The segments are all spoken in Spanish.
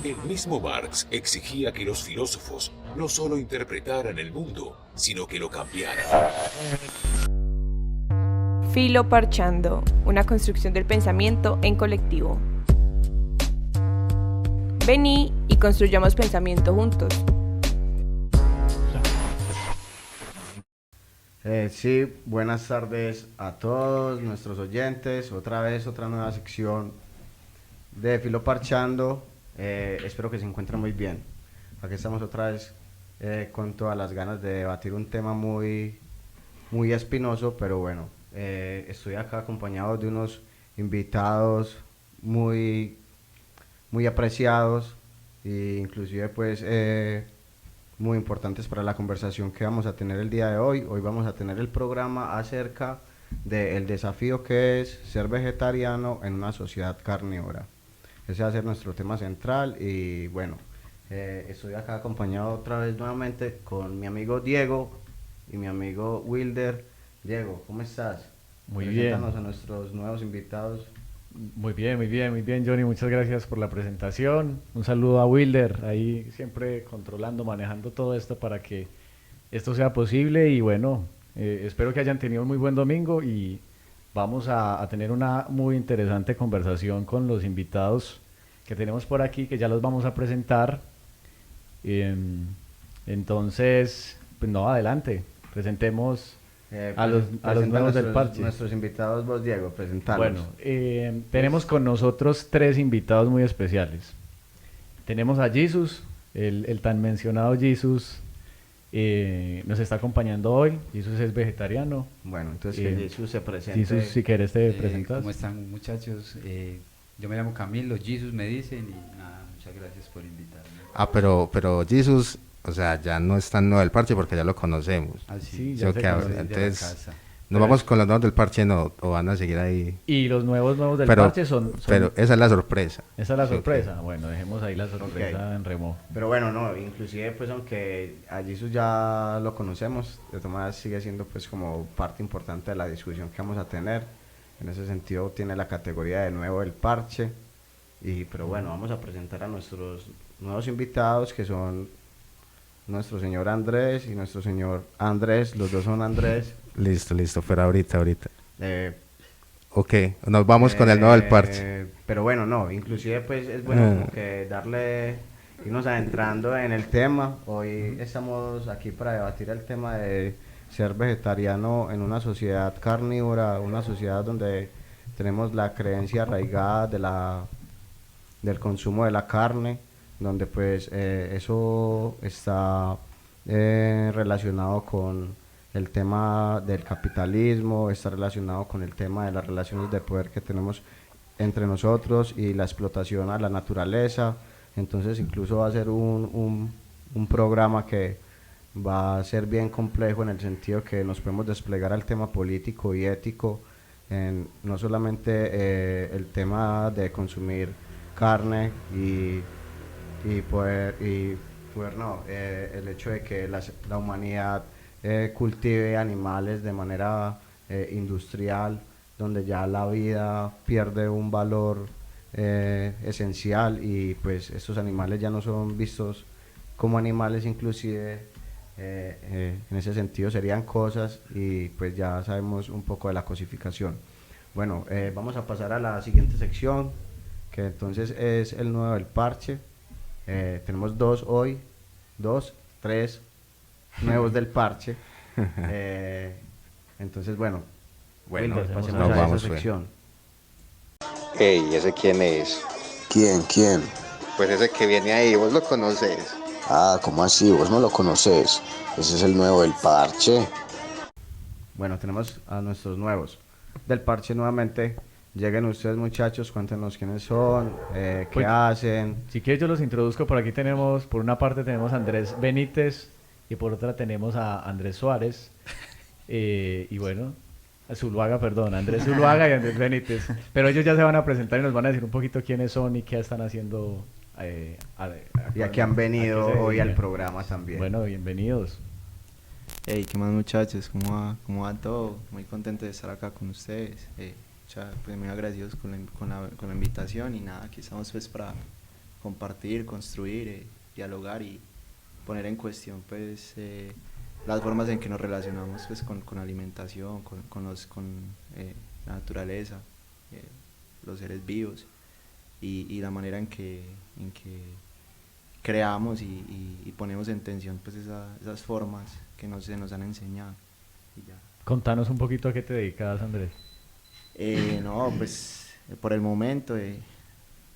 El mismo Marx exigía que los filósofos no solo interpretaran el mundo, sino que lo cambiaran. Filo Parchando, una construcción del pensamiento en colectivo. Vení y construyamos pensamiento juntos. Sí, buenas tardes a todos nuestros oyentes. Otra vez, otra nueva sección de Filo Parchando. Espero que se encuentren muy bien. Aquí estamos otra vez con todas las ganas de debatir un tema muy espinoso, pero bueno, estoy acá acompañado de unos invitados muy apreciados e inclusive pues muy importantes para la conversación que vamos a tener el día de hoy. Hoy vamos a tener el programa acerca del desafío que es ser vegetariano en una sociedad carnívora. Ese va a ser nuestro tema central y bueno, estoy acá acompañado otra vez nuevamente con mi amigo Diego y mi amigo Wilder. Diego, ¿cómo estás? Muy Preséntanos bien. a nuestros nuevos invitados. Muy bien, Johnny. Muchas gracias por la presentación. Un saludo a Wilder, ahí siempre controlando, manejando todo esto para que esto sea posible. Y bueno, espero que hayan tenido un muy buen domingo y vamos a tener una muy interesante conversación con los invitados que tenemos por aquí, que ya los vamos a presentar. Em, entonces, pues no, adelante, presentemos a los Presenta nuevos del parche. nuestros invitados, vos Diego, presentalos. Bueno, tenemos con nosotros tres invitados muy especiales. Tenemos a Jesus, el tan mencionado Jesus, nos está acompañando hoy. Jesus es vegetariano. Bueno, entonces que Jesús se presente. Jesus, si quieres te presentas. ¿Cómo están, muchachos? Yo me llamo Camilo, Jesus me dicen, y nada, muchas gracias por invitarme. Pero Jesus, o sea, ya no es tan nuevo del parche porque ya lo conocemos. Sí, Yo ya se que conoce. entonces, ¿nos vamos con los nuevos del parche no, o van a seguir ahí? Y los nuevos del Pero- parche son... Pero esa es la sorpresa. esa es la Sí, sorpresa. Bueno, dejemos ahí la sorpresa Ok. en remojo. Pero bueno, no, inclusive pues aunque a Jesús ya lo conocemos, de todas maneras sigue siendo pues como parte importante de la discusión que vamos a tener. En ese sentido tiene la categoría de nuevo del parche. Pero bueno, vamos a presentar a nuestros nuevos invitados que son nuestro señor Andrés y nuestro señor Andrés, los dos son Andrés. Listo, pero ahorita. Eh, Ok, nos vamos con el nuevo del parche. Pero bueno, no, inclusive pues es bueno como que irnos adentrando en el tema. Hoy estamos aquí para debatir el tema de ser vegetariano en una sociedad carnívora, una sociedad donde tenemos la creencia arraigada del consumo de la carne, donde pues eso está relacionado con el tema del capitalismo, está relacionado con el tema de las relaciones de poder que tenemos entre nosotros y la explotación a la naturaleza. Entonces incluso va a ser un programa que va a ser bien complejo en el sentido que nos podemos desplegar al tema político y ético, en no solamente el tema de consumir carne el hecho de que la humanidad cultive animales de manera industrial, donde ya la vida pierde un valor esencial y pues estos animales ya no son vistos como animales, inclusive en ese sentido serían cosas y pues ya sabemos un poco de la cosificación. Bueno, vamos a pasar a la siguiente sección, que entonces es el nuevo del parche. Tenemos tres nuevos del parche. Entonces, bueno, Bueno, pasemos nos a vamos, esa sección. Hey, ¿ese quién es? ¿Quién? Pues ese que viene ahí, vos lo conoces. Ah, ¿cómo así? ¿Vos no lo conoces? Ese es el nuevo del parche. Bueno, tenemos a nuestros nuevos del parche nuevamente. Lleguen ustedes, muchachos, cuéntenos quiénes son, qué Pues, hacen. Si quieres yo los introduzco. Por aquí tenemos, por una parte tenemos a Andrés Benítez y por otra tenemos a Andrés Suárez. Y bueno, Andrés Zuluaga y Andrés Benítez. Pero ellos ya se van a presentar y nos van a decir un poquito quiénes son y qué están haciendo. Y aquí han venido a qué se hoy al dedican. programa también. Bueno, bienvenidos. Hey, ¿qué más muchachos? ¿Cómo va todo? Muy contento de estar acá con ustedes. pues muy agradecidos con la invitación y nada, aquí estamos pues para compartir, construir, dialogar y poner en cuestión pues las formas en que nos relacionamos pues con la alimentación, con la naturaleza, los seres vivos y la manera en que creamos y ponemos en tensión pues esas formas que se nos han enseñado y ya. Contanos un poquito a qué te dedicas, Andrés. No, pues por el momento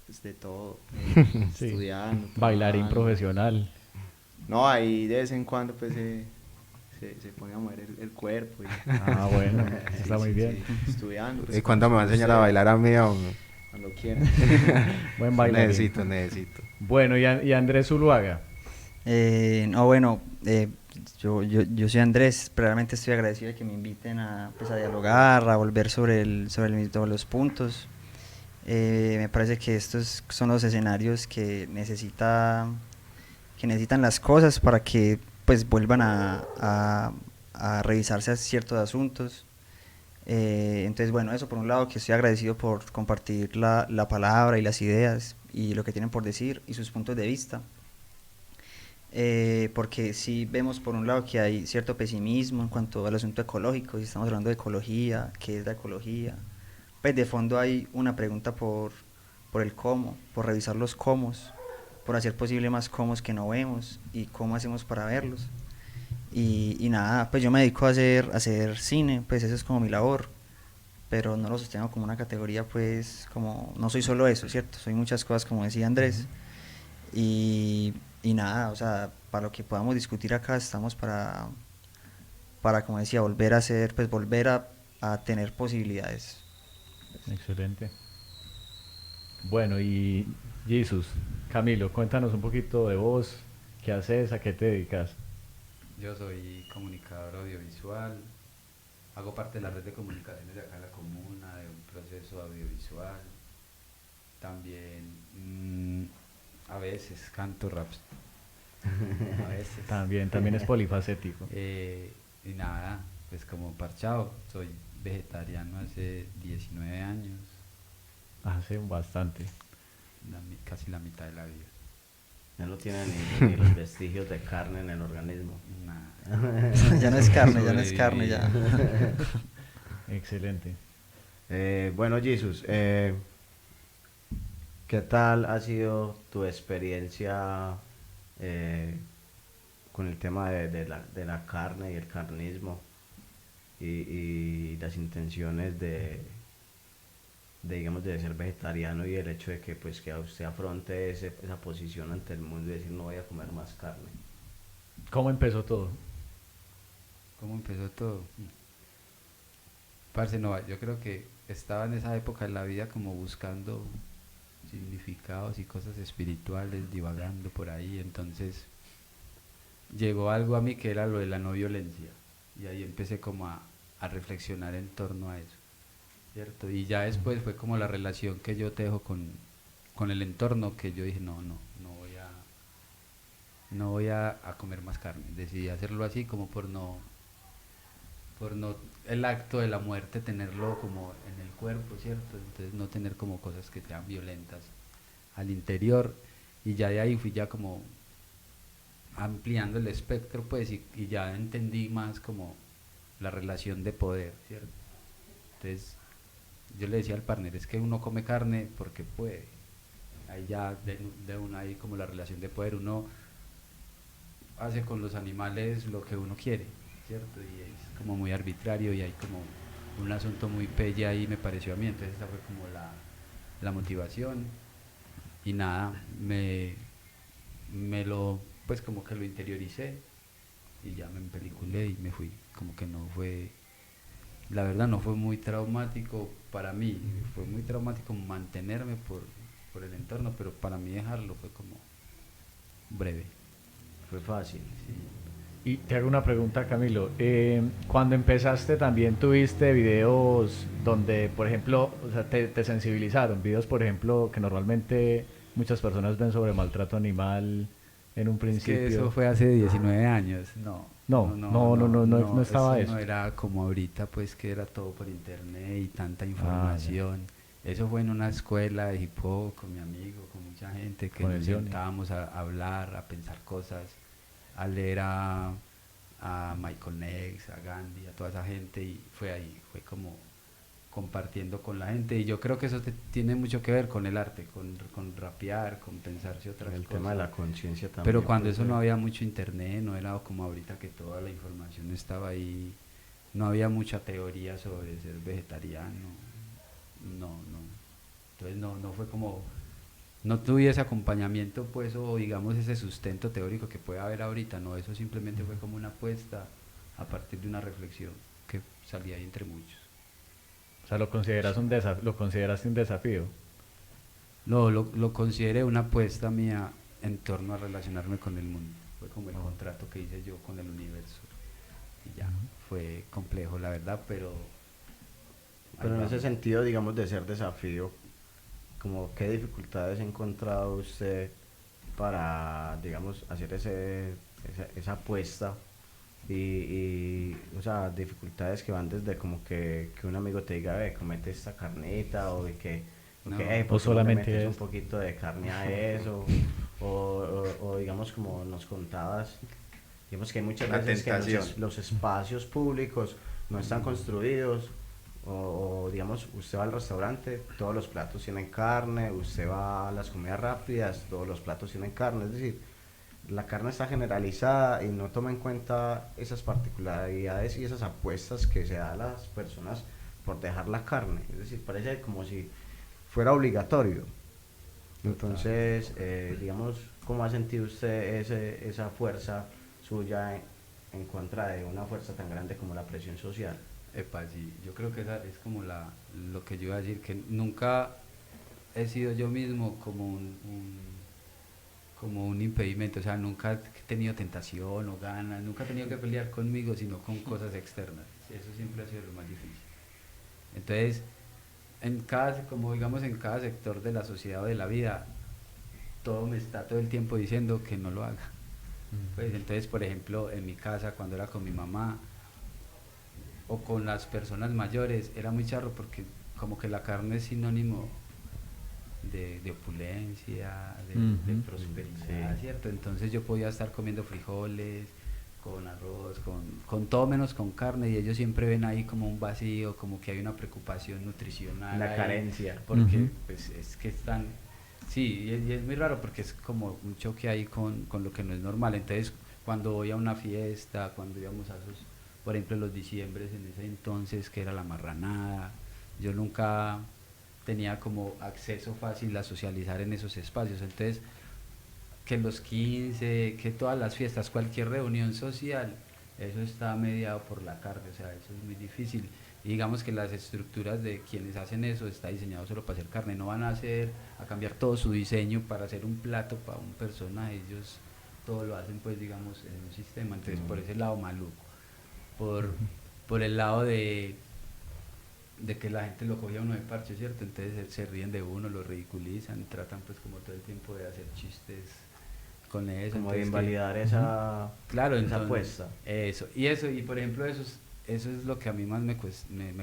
pues, de todo, Sí. estudiando, Bailarín trabajando. profesional. No, ahí de vez en cuando pues se pone a mover el cuerpo. Ah, bueno, está muy bien. Estudiando. Pues, ¿Y cuándo me va a enseñar a bailar a mí? Cuando quieran. Buen bailarín. Necesito. Bueno, y Andrés Zuluaga. No, bueno, yo soy Andrés, pero realmente estoy agradecido de que me inviten a, pues, a dialogar, a volver sobre los puntos. Me parece que estos son los escenarios que necesitan las cosas para que pues vuelvan a revisarse a ciertos asuntos. Entonces, bueno, eso por un lado, que estoy agradecido por compartir la palabra y las ideas y lo que tienen por decir y sus puntos de vista. Porque sí vemos por un lado que hay cierto pesimismo en cuanto al asunto ecológico, si estamos hablando de ecología, ¿qué es la ecología? Pues de fondo hay una pregunta por el cómo, por revisar los cómo, por hacer posible más cómo que no vemos y cómo hacemos para verlos. Y nada, pues yo me dedico a hacer cine, pues eso es como mi labor, pero no lo sostengo como una categoría, pues como no soy solo eso, ¿cierto? Soy muchas cosas, como decía Andrés. Y nada, o sea, para lo que podamos discutir acá estamos para como decía, volver a hacer, pues volver a tener posibilidades. Excelente. Bueno, y Jesús, Camilo, cuéntanos un poquito de vos, qué haces, a qué te dedicas. Yo soy comunicador audiovisual, hago parte de la red de comunicaciones de acá en la comuna, de un proceso audiovisual. También a veces canto raps. A veces. También es polifacético. Y nada, pues como parchado, soy vegetariano hace 19 años, Hace bastante. casi la mitad de la vida. Ya no tiene ni los vestigios de carne en el organismo. Nada. Ya no es carne, ya. Excelente. Bueno, Jesús, ¿qué tal ha sido tu experiencia con el tema de la carne y el carnismo y las intenciones digamos, de ser vegetariano y el hecho de que pues que usted afronte esa posición ante el mundo y decir no voy a comer más carne? ¿Cómo empezó todo? ¿Cómo empezó todo? Parce, no, yo creo que estaba en esa época de la vida como buscando significados y cosas espirituales, divagando por ahí, entonces llegó algo a mí que era lo de la no violencia y ahí empecé como a reflexionar en torno a eso, ¿cierto? Y ya después fue como la relación que yo tejo con el entorno, que yo dije no voy a comer más carne, decidí hacerlo así como por no el acto de la muerte tenerlo como en el cuerpo, ¿cierto? Entonces no tener como cosas que sean violentas al interior, y ya de ahí fui ya como ampliando el espectro, pues, y ya entendí más como la relación de poder, ¿cierto? Entonces yo le decía al partner, es que uno come carne porque puede, ahí ya de una ahí como la relación de poder, uno hace con los animales lo que uno quiere, ¿cierto? Y es como muy arbitrario y hay como un asunto muy pelle ahí, me pareció a mí. Entonces esa fue como la motivación y nada, me lo, pues como que lo interioricé y ya me empeliculé y me fui. Como que no fue, la verdad no fue muy traumático para mí, fue muy traumático mantenerme por el entorno, pero para mí dejarlo fue como breve. Fue fácil. Sí. Y te hago una pregunta, Camilo. Cuando empezaste también tuviste videos donde, por ejemplo, o sea, te sensibilizaron, videos, por ejemplo, que normalmente muchas personas ven sobre maltrato animal en un Es principio. que eso fue hace 19 años, no. No estaba eso. No era como ahorita, pues que era todo por internet y tanta información. Eso fue en una escuela de hip hop con mi amigo, con mucha gente que nos sentábamos a hablar, a pensar cosas, a leer a Michael Nex, a Gandhi, a toda esa gente, y fue ahí, fue como compartiendo con la gente, y yo creo que eso tiene mucho que ver con el arte, con rapear, con pensarse otras cosas. El tema de la conciencia también. Pero cuando eso no había mucho internet, no era como ahorita que toda la información estaba ahí, no había mucha teoría sobre ser vegetariano, no. Entonces no fue como, no tuve ese acompañamiento, pues, o digamos ese sustento teórico que puede haber ahorita, no, eso simplemente fue como una apuesta a partir de una reflexión que salía ahí entre muchos. O sea, ¿lo consideraste un desafío? Lo consideré una apuesta mía en torno a relacionarme con el mundo. Fue como el contrato que hice yo con el universo. Y ya, fue complejo, la verdad, pero en ese sentido, digamos, de ser desafío, como ¿qué dificultades ha encontrado usted para, digamos, hacer esa apuesta? Y o sea, dificultades que van desde como que un amigo te diga, comete esta carnita, o de que o solamente metes un poquito de carne a eso, o digamos, como nos contabas, digamos que hay muchas veces que los espacios públicos no están construidos, o digamos, usted va al restaurante, todos los platos tienen carne, usted va a las comidas rápidas, todos los platos tienen carne, es decir, la carne está generalizada y no toma en cuenta esas particularidades y esas apuestas que se da a las personas por dejar la carne, es decir, parece como si fuera obligatorio. Entonces, digamos, ¿cómo ha sentido usted esa fuerza suya en contra de una fuerza tan grande como la presión social? Sí, yo creo que esa es como lo que yo iba a decir, que nunca he sido yo mismo como un impedimento, o sea, nunca he tenido tentación o ganas, nunca he tenido que pelear conmigo, sino con cosas externas. Eso siempre ha sido lo más difícil. Entonces, como digamos, en cada sector de la sociedad o de la vida, todo me está todo el tiempo diciendo que no lo haga. Pues entonces, por ejemplo, en mi casa, cuando era con mi mamá o con las personas mayores, era muy charro porque como que la carne es sinónimo de opulencia, de prosperidad, ¿cierto? Entonces yo podía estar comiendo frijoles, con arroz, con todo menos con carne, y ellos siempre ven ahí como un vacío, como que hay una preocupación nutricional. Una carencia. Porque pues es que están... Sí, y es muy raro porque es como un choque ahí con lo que no es normal. Entonces, cuando voy a una fiesta, cuando íbamos a esos, por ejemplo, los diciembres en ese entonces, que era la marranada, yo nunca tenía como acceso fácil a socializar en esos espacios. Entonces, que los 15, que todas las fiestas, cualquier reunión social, eso está mediado por la carne, o sea, eso es muy difícil. Y digamos que las estructuras de quienes hacen eso está diseñado solo para hacer carne, no van a cambiar todo su diseño para hacer un plato para un personaje, ellos todo lo hacen, pues, digamos, en un sistema. Entonces, por ese lado maluco, por el lado de que la gente lo cogía a uno de parche, ¿cierto? Entonces se ríen de uno, lo ridiculizan, tratan pues como todo el tiempo de hacer chistes con eso. Como de invalidar esa apuesta. Y por ejemplo eso es lo que a mí más me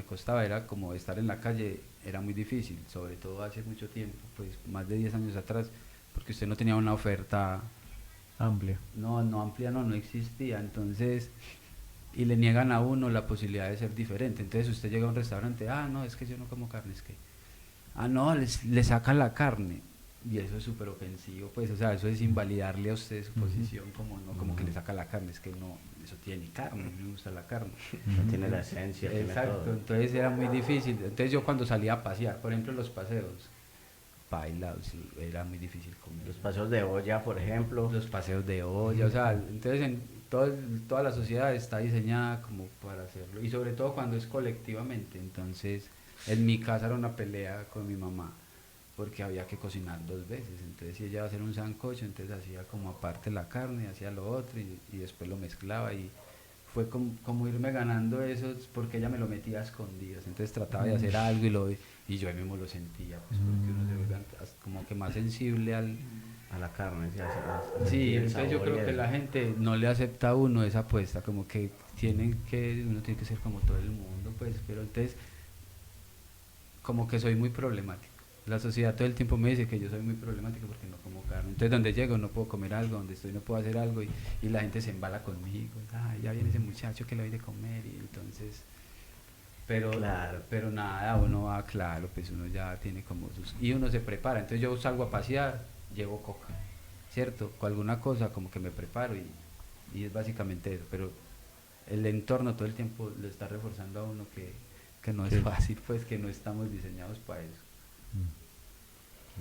costaba, era como estar en la calle, era muy difícil, sobre todo hace mucho tiempo, pues más de 10 años atrás, porque usted no tenía una oferta amplia. No amplia, no existía, entonces... Y le niegan a uno la posibilidad de ser diferente. Entonces usted llega a un restaurante, no, es que yo no como carne, es que... no, le sacan la carne. Y eso es súper ofensivo, pues, o sea, eso es invalidarle a usted su posición, como que le saca la carne, es que no, eso tiene carne, no me gusta la carne. No tiene la esencia, exacto, tiene todo. Entonces era muy difícil. Entonces yo cuando salía a pasear, por ejemplo, los paseos, era muy difícil comer. Los paseos de olla, por ejemplo. Los paseos de olla, o sea, entonces toda la sociedad está diseñada como para hacerlo, y sobre todo cuando es colectivamente. Entonces en mi casa era una pelea con mi mamá porque había que cocinar 2 veces, entonces si ella iba a hacer un sancocho, entonces hacía como aparte la carne, hacía lo otro y después lo mezclaba, y fue como irme ganando eso porque ella me lo metía a escondidas, entonces trataba de hacer algo y yo ahí mismo lo sentía, pues porque uno se vuelve como que más sensible a a la carne. ¿Sí? Sí, el entonces yo sabor y creo que eso. la gente no le acepta a uno esa apuesta, como que uno tiene que ser como todo el mundo, pues, pero entonces como que soy muy problemático. La sociedad todo el tiempo me dice que yo soy muy problemático porque no como carne. Entonces donde llego no puedo comer algo, donde estoy no puedo hacer algo y la gente se embala conmigo. Ay, ya viene ese muchacho que le doy de comer y entonces... Pero, Claro. pero nada, uno va claro, pues uno ya tiene como sus... Y uno se prepara, entonces yo salgo a pasear, llevo coca, ¿cierto? Con alguna cosa como que me preparo y es básicamente eso, pero el entorno todo el tiempo le está reforzando a uno que no es Sí. fácil, pues que no estamos diseñados para eso.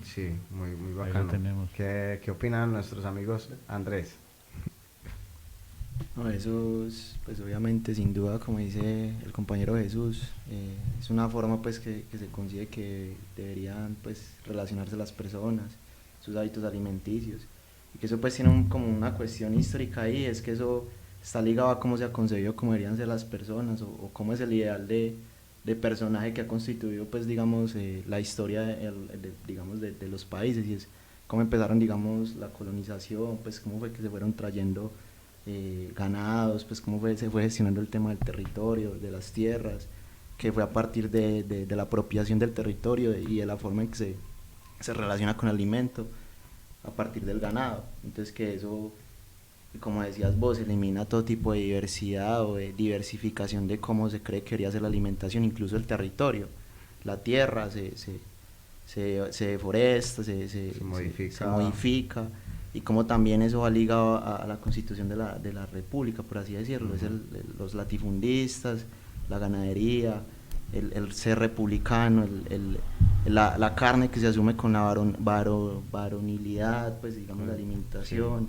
Sí, muy Ahí lo bacano. tenemos. ¿Qué opinan nuestros amigos Andrés? No, eso es, pues obviamente, sin duda, como dice el compañero Jesús, es una forma pues que se consigue que deberían pues relacionarse las personas, sus hábitos alimenticios, y que eso pues tiene como una cuestión histórica ahí, es que eso está ligado a cómo se ha concebido cómo deberían ser las personas, o cómo es el ideal de personaje que ha constituido pues digamos la historia digamos de los países, y es cómo empezaron digamos la colonización, pues cómo fue que se fueron trayendo ganados, pues cómo se fue gestionando el tema del territorio, de las tierras, que fue a partir de la apropiación del territorio y de la forma en que se relaciona con el alimento a partir del ganado. Entonces que eso, como decías vos, elimina todo tipo de diversidad o de diversificación de cómo se cree que debería ser la alimentación, incluso el territorio, la tierra se deforesta, se modifica, y como también eso va ligado a la constitución de la república, por así decirlo. Es los latifundistas, la ganadería, el ser republicano, la carne que se asume con la varonilidad, pues digamos la alimentación,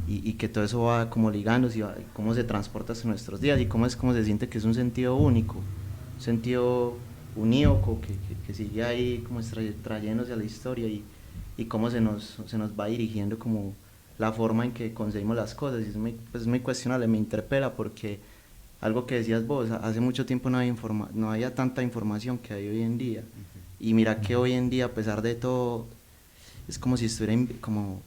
y que todo eso va como ligándose, y cómo se transporta hasta nuestros días, y cómo se siente que es un sentido único, un sentido unívoco que sigue ahí como trayéndose a la historia, y cómo se nos va dirigiendo como la forma en que concebimos las cosas. Y es muy cuestionable, me interpela, porque algo que decías vos, hace mucho tiempo no había tanta información que hay hoy en día, y mira que hoy en día, a pesar de todo, es como si estuviera como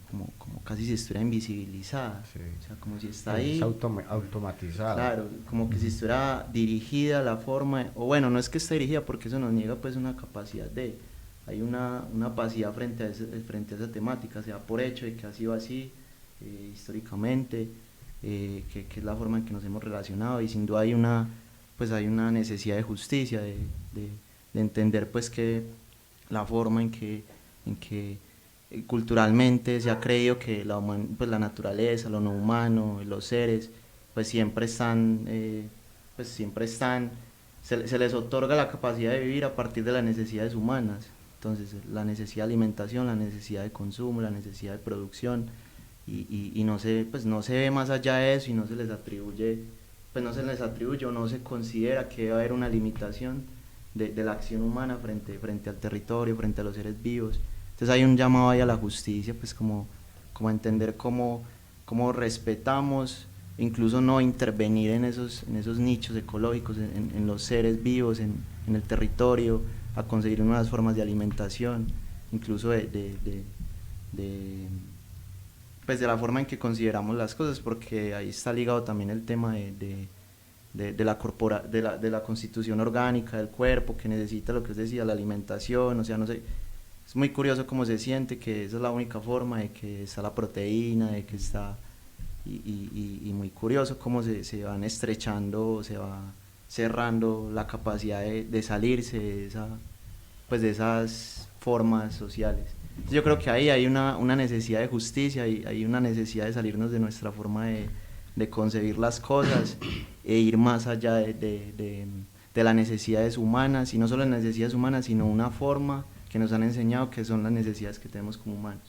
casi si estuviera invisibilizada, Sí. o sea, como si está ahí, Es automatizado. claro, como que si estuviera dirigida la forma, o bueno, no es que esté dirigida, porque eso nos niega pues una capacidad hay una pasividad frente a esa temática, se da por hecho de que ha sido así históricamente, que es la forma en que nos hemos relacionado, y sin duda hay una necesidad de justicia, de entender pues que la forma en que culturalmente se ha creído que la naturaleza, lo no humano, los seres, pues siempre están, se les otorga la capacidad de vivir a partir de las necesidades humanas. Entonces la necesidad de alimentación, la necesidad de consumo, la necesidad de producción, y no se ve más allá de eso, y no se les atribuye o no se considera que debe haber una limitación de la acción humana frente al territorio, frente a los seres vivos. Entonces hay un llamado ahí a la justicia, pues como a entender cómo respetamos, incluso no intervenir en esos nichos ecológicos, en los seres vivos, en el territorio, a conseguir nuevas formas de alimentación, incluso de la forma en que consideramos las cosas, porque ahí está ligado también el tema de la constitución orgánica del cuerpo, que necesita lo que os decía, la alimentación, o sea, no sé, es muy curioso cómo se siente que esa es la única forma, de que está la proteína, de que está, y muy curioso cómo se van estrechando, se va cerrando la capacidad de salirse de esas formas sociales. Entonces yo creo que ahí hay una necesidad de justicia, y hay una necesidad de salirnos de nuestra forma de concebir las cosas, e ir más allá de las necesidades humanas, y no solo las necesidades humanas, sino una forma que nos han enseñado que son las necesidades que tenemos como humanos.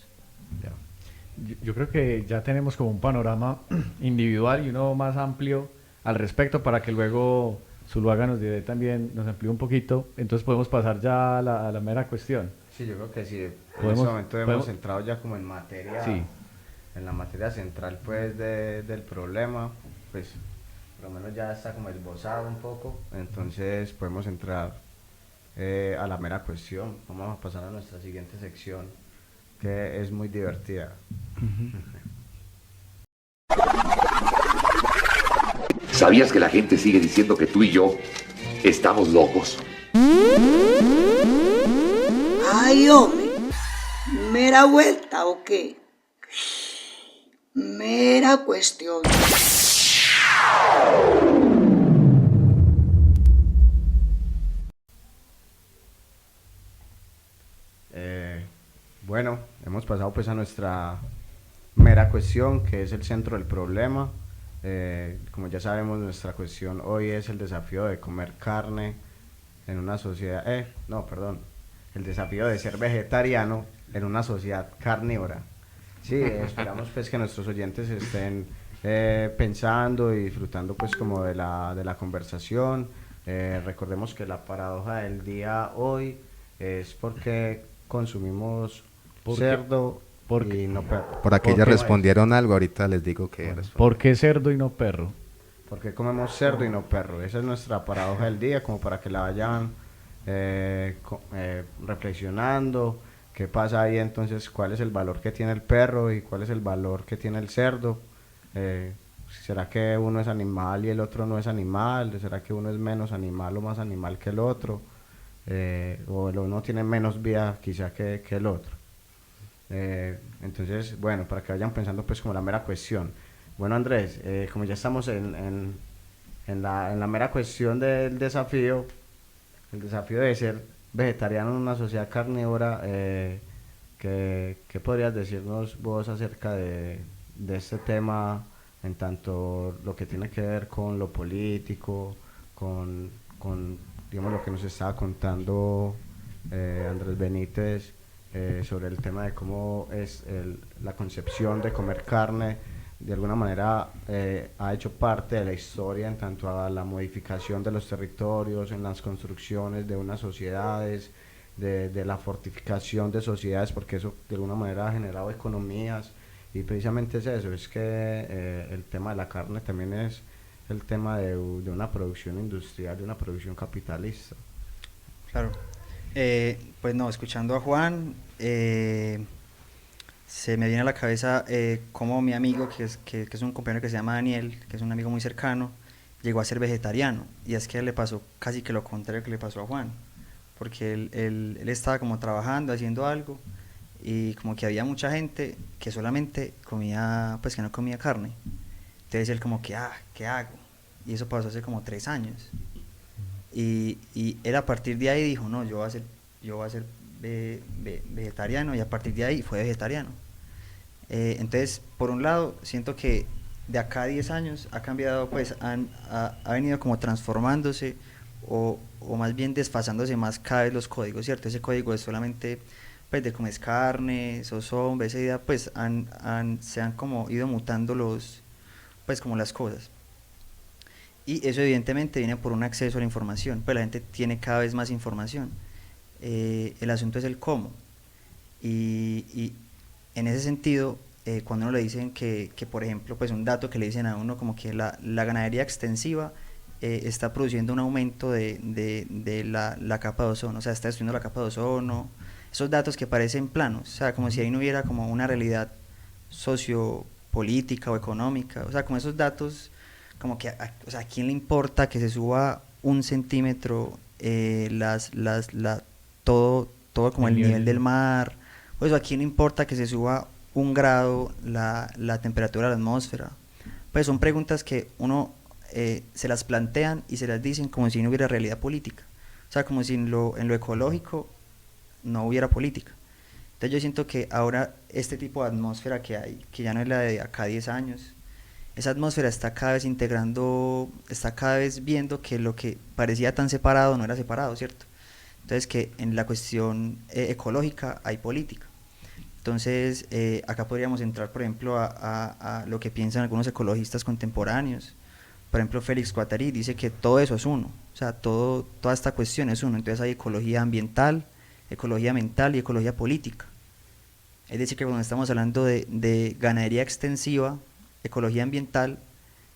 Ya. Yo creo que ya tenemos como un panorama individual y uno más amplio al respecto, para que luego Zuluaga nos dé también, nos amplíe un poquito. Entonces podemos pasar ya a la mera cuestión. Sí, yo creo que sí. En Podemos- este momento hemos podemos- entrado ya como en materia, Sí. en la materia central pues del problema, pues por lo menos ya está como esbozado un poco, entonces podemos entrar a la mera cuestión. Vamos a pasar a nuestra siguiente sección, que es muy divertida. ¿Sabías que la gente sigue diciendo que tú y yo estamos locos? Ay, hombre, ¿mera vuelta o qué? Mera cuestión. Bueno, hemos pasado pues a nuestra mera cuestión, que es el centro del problema. Como ya sabemos, nuestra cuestión hoy es el desafío de comer carne en una sociedad, el desafío de ser vegetariano en una sociedad carnívora. Sí, esperamos pues que nuestros oyentes estén pensando y disfrutando pues como de la conversación. Recordemos que la paradoja del día hoy es porque consumimos cerdo y no perro. Por aquí ya respondieron algo, ahorita les digo que ¿Por qué cerdo y no perro? ¿Por qué comemos cerdo y no perro? Esa es nuestra paradoja del día, como para que la vayan reflexionando. ¿Qué pasa ahí entonces? ¿Cuál es el valor que tiene el perro y cuál es el valor que tiene el cerdo? ¿Será que uno es animal y el otro no es animal? ¿Será que uno es menos animal o más animal que el otro? O el uno tiene menos vida quizá que el otro. Entonces, bueno, para que vayan pensando pues como la mera cuestión. Bueno, Andrés, como ya estamos en la mera cuestión del desafío, el desafío de ser vegetariano en una sociedad carnívora, ¿qué podrías decirnos vos acerca de este tema, en tanto lo que tiene que ver con lo político, con digamos lo que nos estaba contando Andrés Benítez sobre el tema de cómo es la concepción de comer carne? De alguna manera ha hecho parte de la historia en tanto a la modificación de los territorios, en las construcciones de unas sociedades, de la fortificación de sociedades, porque eso de alguna manera ha generado economías, y precisamente es eso, es que el tema de la carne también es el tema de una producción industrial, de una producción capitalista. Claro. Pues no, escuchando a Juan, se me viene a la cabeza cómo mi amigo, que es un compañero que se llama Daniel, que es un amigo muy cercano, llegó a ser vegetariano. Y es que le pasó casi que lo contrario que le pasó a Juan, porque él estaba como trabajando, haciendo algo, y como que había mucha gente que solamente comía, pues que no comía carne. Entonces él como que, ¿qué hago? Y eso pasó hace como 3 años. Y él a partir de ahí dijo, no, yo voy a ser vegetariano, y a partir de ahí fue vegetariano. Entonces, por un lado, siento que de acá a 10 años ha cambiado, pues ha venido como transformándose o más bien desfasándose más cada vez los códigos, ¿cierto? Ese código es solamente pues de comer carne, zozobra, esa idea, pues se han como ido mutando pues como las cosas. Y eso evidentemente viene por un acceso a la información, pues la gente tiene cada vez más información. El asunto es el cómo. Y en ese sentido, cuando uno le dicen que por ejemplo, pues un dato que le dicen a uno como que la ganadería extensiva está produciendo un aumento de la capa de ozono, o sea, está destruyendo la capa de ozono, esos datos que parecen planos, o sea, como si ahí no hubiera como una realidad sociopolítica o económica, o sea, como esos datos, como que, o sea, ¿a quién le importa que se suba 1 centímetro todo como el nivel del mar? Pues ¿a quién le importa que se suba 1 grado la temperatura de la atmósfera? Pues son preguntas que uno se las plantean y se las dicen como si no hubiera realidad política, o sea, como si en lo ecológico no hubiera política. Entonces yo siento que ahora este tipo de atmósfera que hay, que ya no es la de acá a 10 años, esa atmósfera está cada vez integrando, está cada vez viendo que lo que parecía tan separado no era separado, ¿cierto? Entonces que en la cuestión ecológica hay política. Entonces acá podríamos entrar, por ejemplo, a lo que piensan algunos ecologistas contemporáneos. Por ejemplo, Félix Guattari dice que todo eso es uno, o sea, toda esta cuestión es uno. Entonces hay ecología ambiental, ecología mental y ecología política. Es decir, que cuando estamos hablando de ganadería extensiva, ecología ambiental,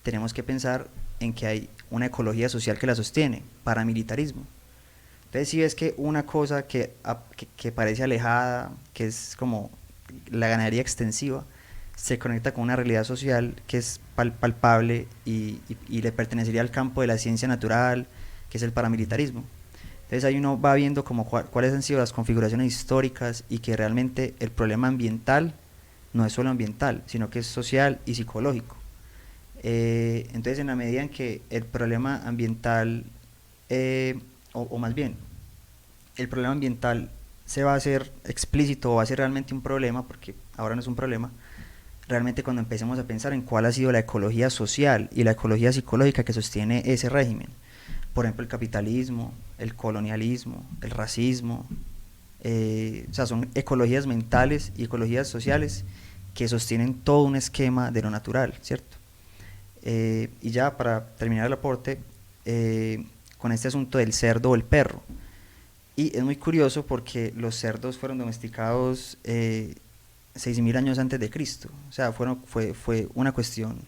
tenemos que pensar en que hay una ecología social que la sostiene, paramilitarismo. Entonces si ves que una cosa que parece alejada, que es como la ganadería extensiva se conecta con una realidad social que es palpable y le pertenecería al campo de la ciencia natural, que es el paramilitarismo. Entonces ahí uno va viendo como cuáles han sido las configuraciones históricas y que realmente el problema ambiental no es solo ambiental, sino que es social y psicológico. Entonces en la medida en que el problema ambiental, o más bien, el problema ambiental se va a hacer explícito o va a ser realmente un problema, porque ahora no es un problema, realmente cuando empecemos a pensar en cuál ha sido la ecología social y la ecología psicológica que sostiene ese régimen. Por ejemplo, el capitalismo, el colonialismo, el racismo, o sea, son ecologías mentales y ecologías sociales que sostienen todo un esquema de lo natural, ¿cierto? Y ya para terminar el aporte, con este asunto del cerdo o el perro. Y es muy curioso porque los cerdos fueron domesticados 6.000 años antes de Cristo. O sea, fue una cuestión,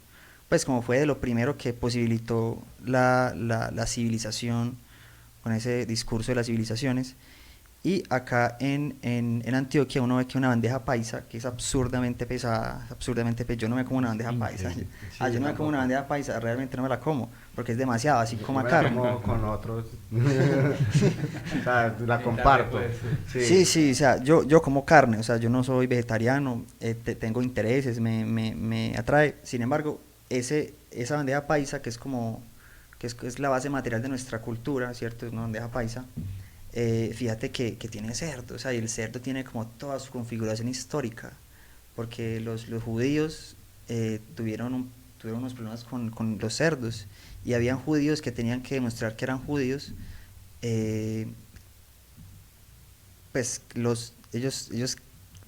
pues como fue de lo primero que posibilitó la civilización, con ese discurso de las civilizaciones. Y acá en Antioquia uno ve que una bandeja paisa, que es absurdamente pesada, yo no me como una bandeja paisa. Yo no me como una bandeja paisa, realmente no me la como, porque es demasiado, así como a carne. Como con otros. O sea, la comparto. Sí, o sea, yo como carne, o sea, yo no soy vegetariano, tengo intereses, me atrae. Sin embargo, esa bandeja paisa, que es como, que es la base material de nuestra cultura, ¿cierto? Es una bandeja paisa. Fíjate que tiene cerdo, o sea, y el cerdo tiene como toda su configuración histórica, porque los judíos tuvieron unos problemas con los cerdos, y habían judíos que tenían que demostrar que eran judíos, pues ellos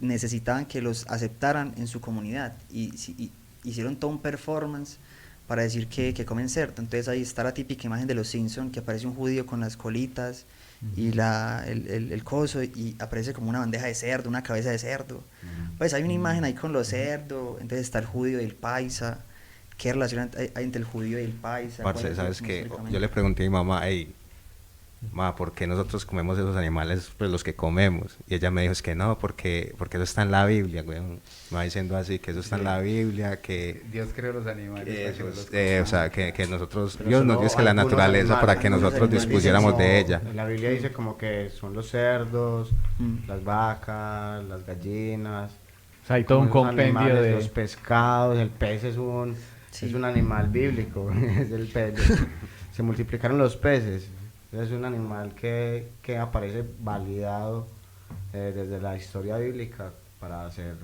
necesitaban que los aceptaran en su comunidad, y hicieron todo un performance para decir que comen cerdo. Entonces ahí está la típica imagen de los Simpson, que aparece un judío con las colitas y el coso, y aparece como una bandeja de cerdo, una cabeza de cerdo. Pues hay una imagen ahí con los cerdos. Entonces está el judío y el paisa. ¿Qué relación hay entre el judío y el paisa? Parce, ¿sabes qué? Yo le pregunté a mi mamá, hey, ma, ¿por qué nosotros comemos esos animales, pues los que comemos? Y ella me dijo, es que no, porque eso está en la Biblia, güey. Me va diciendo así, que eso está en la Biblia, que Dios creó los animales. o sea, que nosotros, Dios nos dio que la naturaleza para que nosotros dispusiéramos de ella. En la Biblia dice como que son los cerdos, las vacas, las gallinas. O sea, hay todo un compendio de... Los pescados, el pez es un animal bíblico, es el pez. Se multiplicaron los peces. Es un animal que aparece validado desde la historia bíblica para ser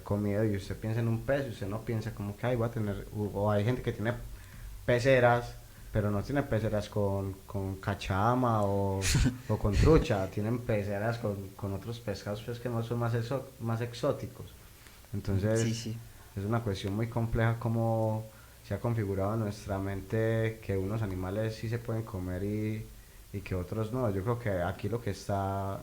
comido. Y usted piensa en un pez, usted no piensa como que va a tener, o hay gente que tiene peceras, pero no tiene peceras con cachama o con trucha, tienen peceras con otros pescados, pues, que no son más exóticos. Entonces es una cuestión muy compleja como se ha configurado en nuestra mente que unos animales sí se pueden comer y que otros no. Yo creo que aquí lo que está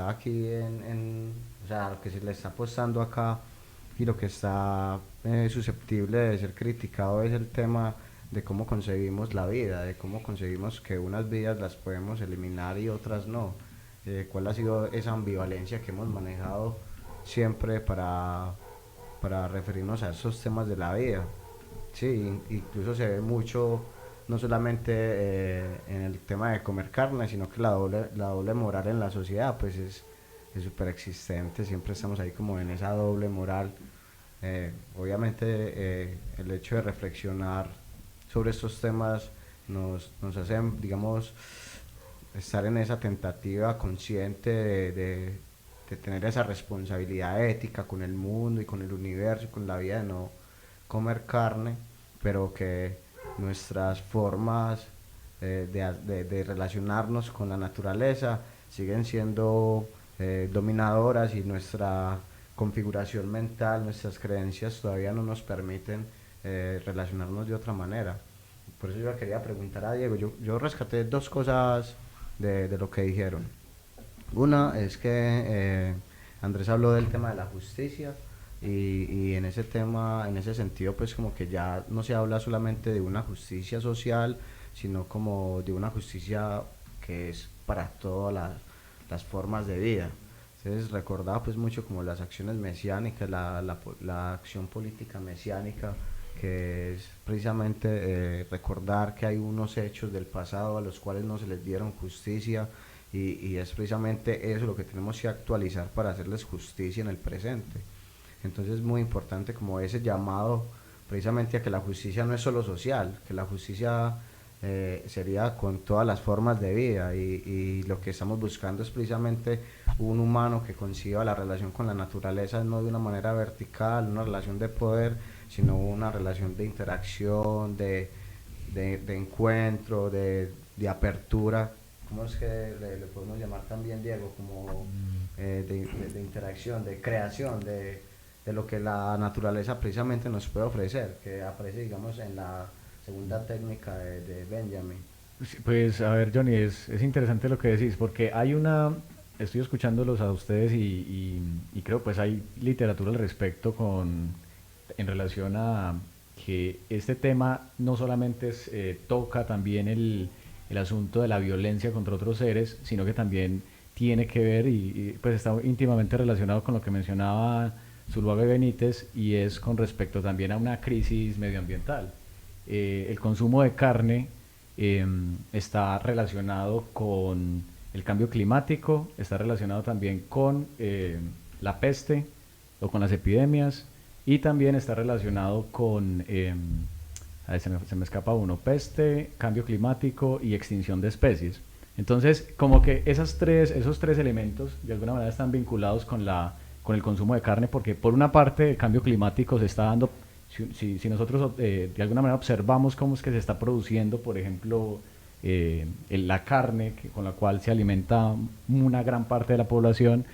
aquí o sea, lo que se le está apostando acá y lo que está susceptible de ser criticado es el tema de cómo concebimos la vida, de cómo concebimos que unas vidas las podemos eliminar y otras no. ¿Cuál ha sido esa ambivalencia que hemos manejado siempre para referirnos a esos temas de la vida? Sí, incluso se ve mucho, no solamente en el tema de comer carne, sino que la doble moral en la sociedad pues es súper existente. Siempre estamos ahí como en esa doble moral. Obviamente el hecho de reflexionar sobre estos temas nos hace, digamos, estar en esa tentativa consciente de tener esa responsabilidad ética con el mundo y con el universo y con la vida, de no comer carne, pero que nuestras formas de relacionarnos con la naturaleza siguen siendo dominadoras, y nuestra configuración mental, nuestras creencias todavía no nos permiten relacionarnos de otra manera. Por eso yo quería preguntar a Diego, yo rescaté dos cosas de lo que dijeron. Una es que Andrés habló del tema de la justicia, y en ese tema, en ese sentido, pues como que ya no se habla solamente de una justicia social, sino como de una justicia que es para todas las formas de vida. Entonces recordaba pues mucho como las acciones mesiánicas, la acción política mesiánica, que es precisamente recordar que hay unos hechos del pasado a los cuales no se les dieron justicia, y es precisamente eso lo que tenemos que actualizar para hacerles justicia en el presente. Entonces es muy importante como ese llamado precisamente a que la justicia no es solo social, que la justicia sería con todas las formas de vida, y lo que estamos buscando es precisamente un humano que conciba la relación con la naturaleza no de una manera vertical, una relación de poder, sino una relación de interacción, de encuentro, de apertura. ¿Cómo es que le podemos llamar también, Diego? Como de interacción, de creación, de lo que la naturaleza precisamente nos puede ofrecer, que aparece, digamos, en la segunda técnica de Benjamin. Pues a ver, Johnny, es interesante lo que decís, porque estoy escuchándolos a ustedes y creo pues hay literatura al respecto en relación a que este tema no solamente toca también el asunto de la violencia contra otros seres, sino que también tiene que ver y pues está íntimamente relacionado con lo que mencionaba Zuluaga y Benítez, y es con respecto también a una crisis medioambiental. El consumo de carne está relacionado con el cambio climático, está relacionado también con la peste o con las epidemias, y también está relacionado con, a ver, se me escapa uno, peste, cambio climático y extinción de especies. Entonces, como que esos tres elementos de alguna manera están vinculados con el consumo de carne, porque por una parte el cambio climático se está dando, si nosotros de alguna manera observamos cómo es que se está produciendo, por ejemplo, la carne con la cual se alimenta una gran parte de la población,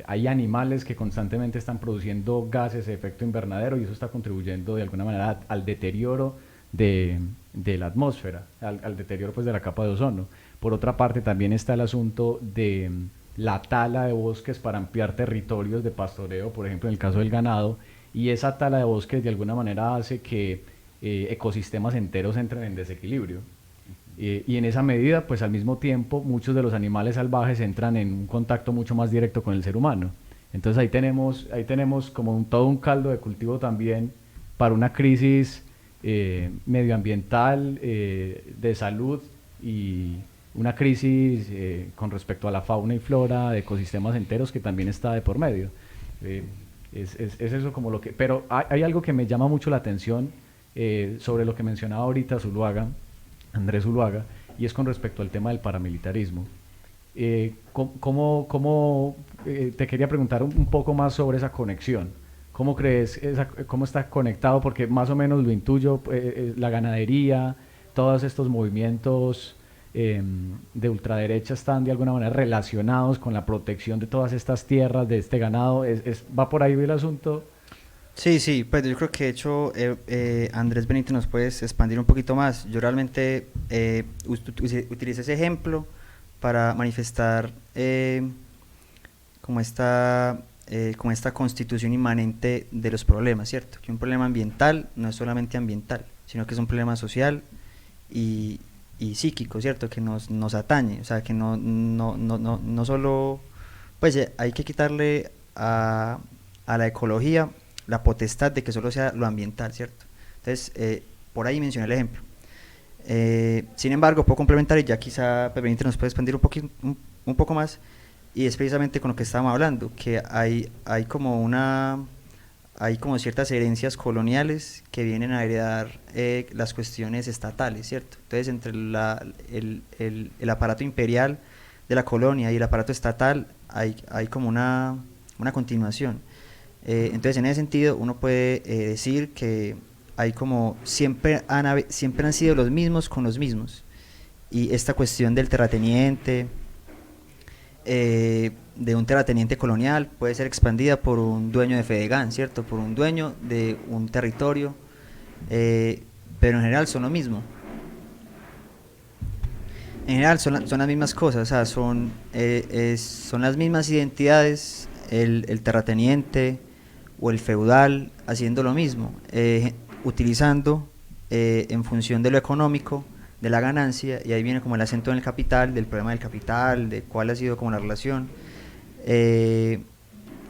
hay animales que constantemente están produciendo gases de efecto invernadero, y eso está contribuyendo de alguna manera al deterioro de la atmósfera, al deterioro pues de la capa de ozono. Por otra parte también está el asunto de la tala de bosques para ampliar territorios de pastoreo, por ejemplo en el caso del ganado, y esa tala de bosques de alguna manera hace que ecosistemas enteros entren en desequilibrio. Y en esa medida, pues al mismo tiempo, muchos de los animales salvajes entran en un contacto mucho más directo con el ser humano. Entonces ahí tenemos como todo un caldo de cultivo también para una crisis medioambiental, de salud, y una crisis con respecto a la fauna y flora de ecosistemas enteros que también está de por medio. Es eso como lo que... Pero hay algo que me llama mucho la atención sobre lo que mencionaba ahorita Andrés Zuluaga, y es con respecto al tema del paramilitarismo. Te quería preguntar un poco más sobre esa conexión. ¿Cómo crees, cómo está conectado? Porque más o menos lo intuyo, la ganadería, todos estos movimientos de ultraderecha están de alguna manera relacionados con la protección de todas estas tierras, de este ganado. ¿Va por ahí el asunto? Sí, pues yo creo que de hecho Andrés Benítez nos puedes expandir un poquito más. Yo realmente utilicé ese ejemplo para manifestar como esta constitución inmanente de los problemas, ¿cierto? Que un problema ambiental no es solamente ambiental, sino que es un problema social y psíquico, ¿cierto? Que nos atañe, o sea, que no solo, pues hay que quitarle a la ecología la potestad de que solo sea lo ambiental, ¿cierto? Entonces, por ahí mencioné el ejemplo. Sin embargo, puedo complementar, y ya quizá Benítez nos puede expandir un poco más, y es precisamente con lo que estábamos hablando, que hay como ciertas herencias coloniales que vienen a heredar las cuestiones estatales, ¿cierto? Entonces, entre el aparato imperial de la colonia y el aparato estatal hay como una continuación. Entonces, en ese sentido, uno puede decir que hay como siempre han sido los mismos con los mismos, y esta cuestión del terrateniente, de un terrateniente colonial, puede ser expandida por un dueño de Fedegan, ¿cierto? Por un dueño de un territorio, pero en general son lo mismo. En general son las mismas cosas, o sea, son las mismas identidades, el terrateniente o el feudal haciendo lo mismo, utilizando en función de lo económico de la ganancia, y ahí viene como el acento en el capital, del problema del capital, de cuál ha sido como la relación,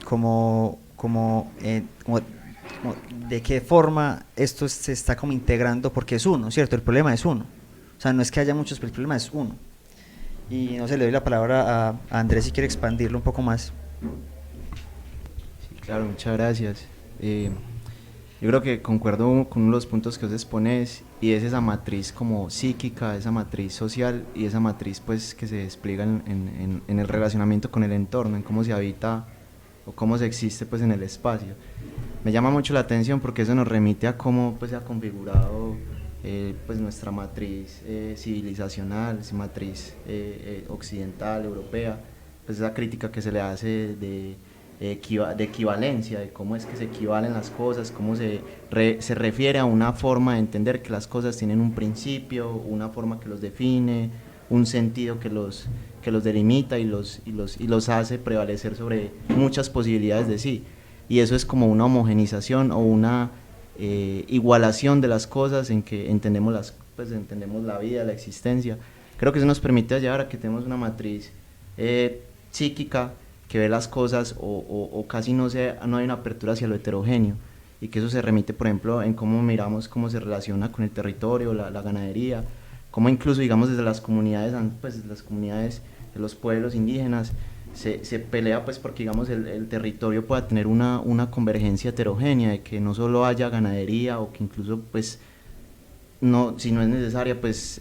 como de qué forma esto se está como integrando, porque es uno, ¿cierto? El problema es uno. O sea, no es que haya muchos, pero el problema es uno. Y no sé, le doy la palabra a Andrés si quiere expandirlo un poco más. Sí, claro, muchas gracias. Yo creo que concuerdo con uno de los puntos que vos expones, y es esa matriz como psíquica, esa matriz social y esa matriz pues que se despliega en el relacionamiento con el entorno, en cómo se habita o cómo se existe pues en el espacio. Me llama mucho la atención porque eso nos remite a cómo pues se ha configurado pues nuestra matriz civilizacional, esa matriz occidental, europea, pues esa crítica que se le hace de equivalencia, de cómo es que se equivalen las cosas, cómo se refiere a una forma de entender que las cosas tienen un principio, una forma que los define, un sentido que los delimita y los hace prevalecer sobre muchas posibilidades de sí. Y eso es como una homogenización o una igualación de las cosas en que entendemos entendemos la vida, la existencia. Creo que eso nos permite llegar a que tenemos una matriz psíquica que ve las cosas o casi no hay una apertura hacia lo heterogéneo, y que eso se remite, por ejemplo, en cómo miramos cómo se relaciona con el territorio, la ganadería, cómo incluso, digamos, desde las comunidades, pues, las comunidades de los pueblos indígenas, se pelea pues porque, digamos, el territorio pueda tener una convergencia heterogénea, de que no solo haya ganadería, o que incluso, pues, no, si no es necesaria, pues,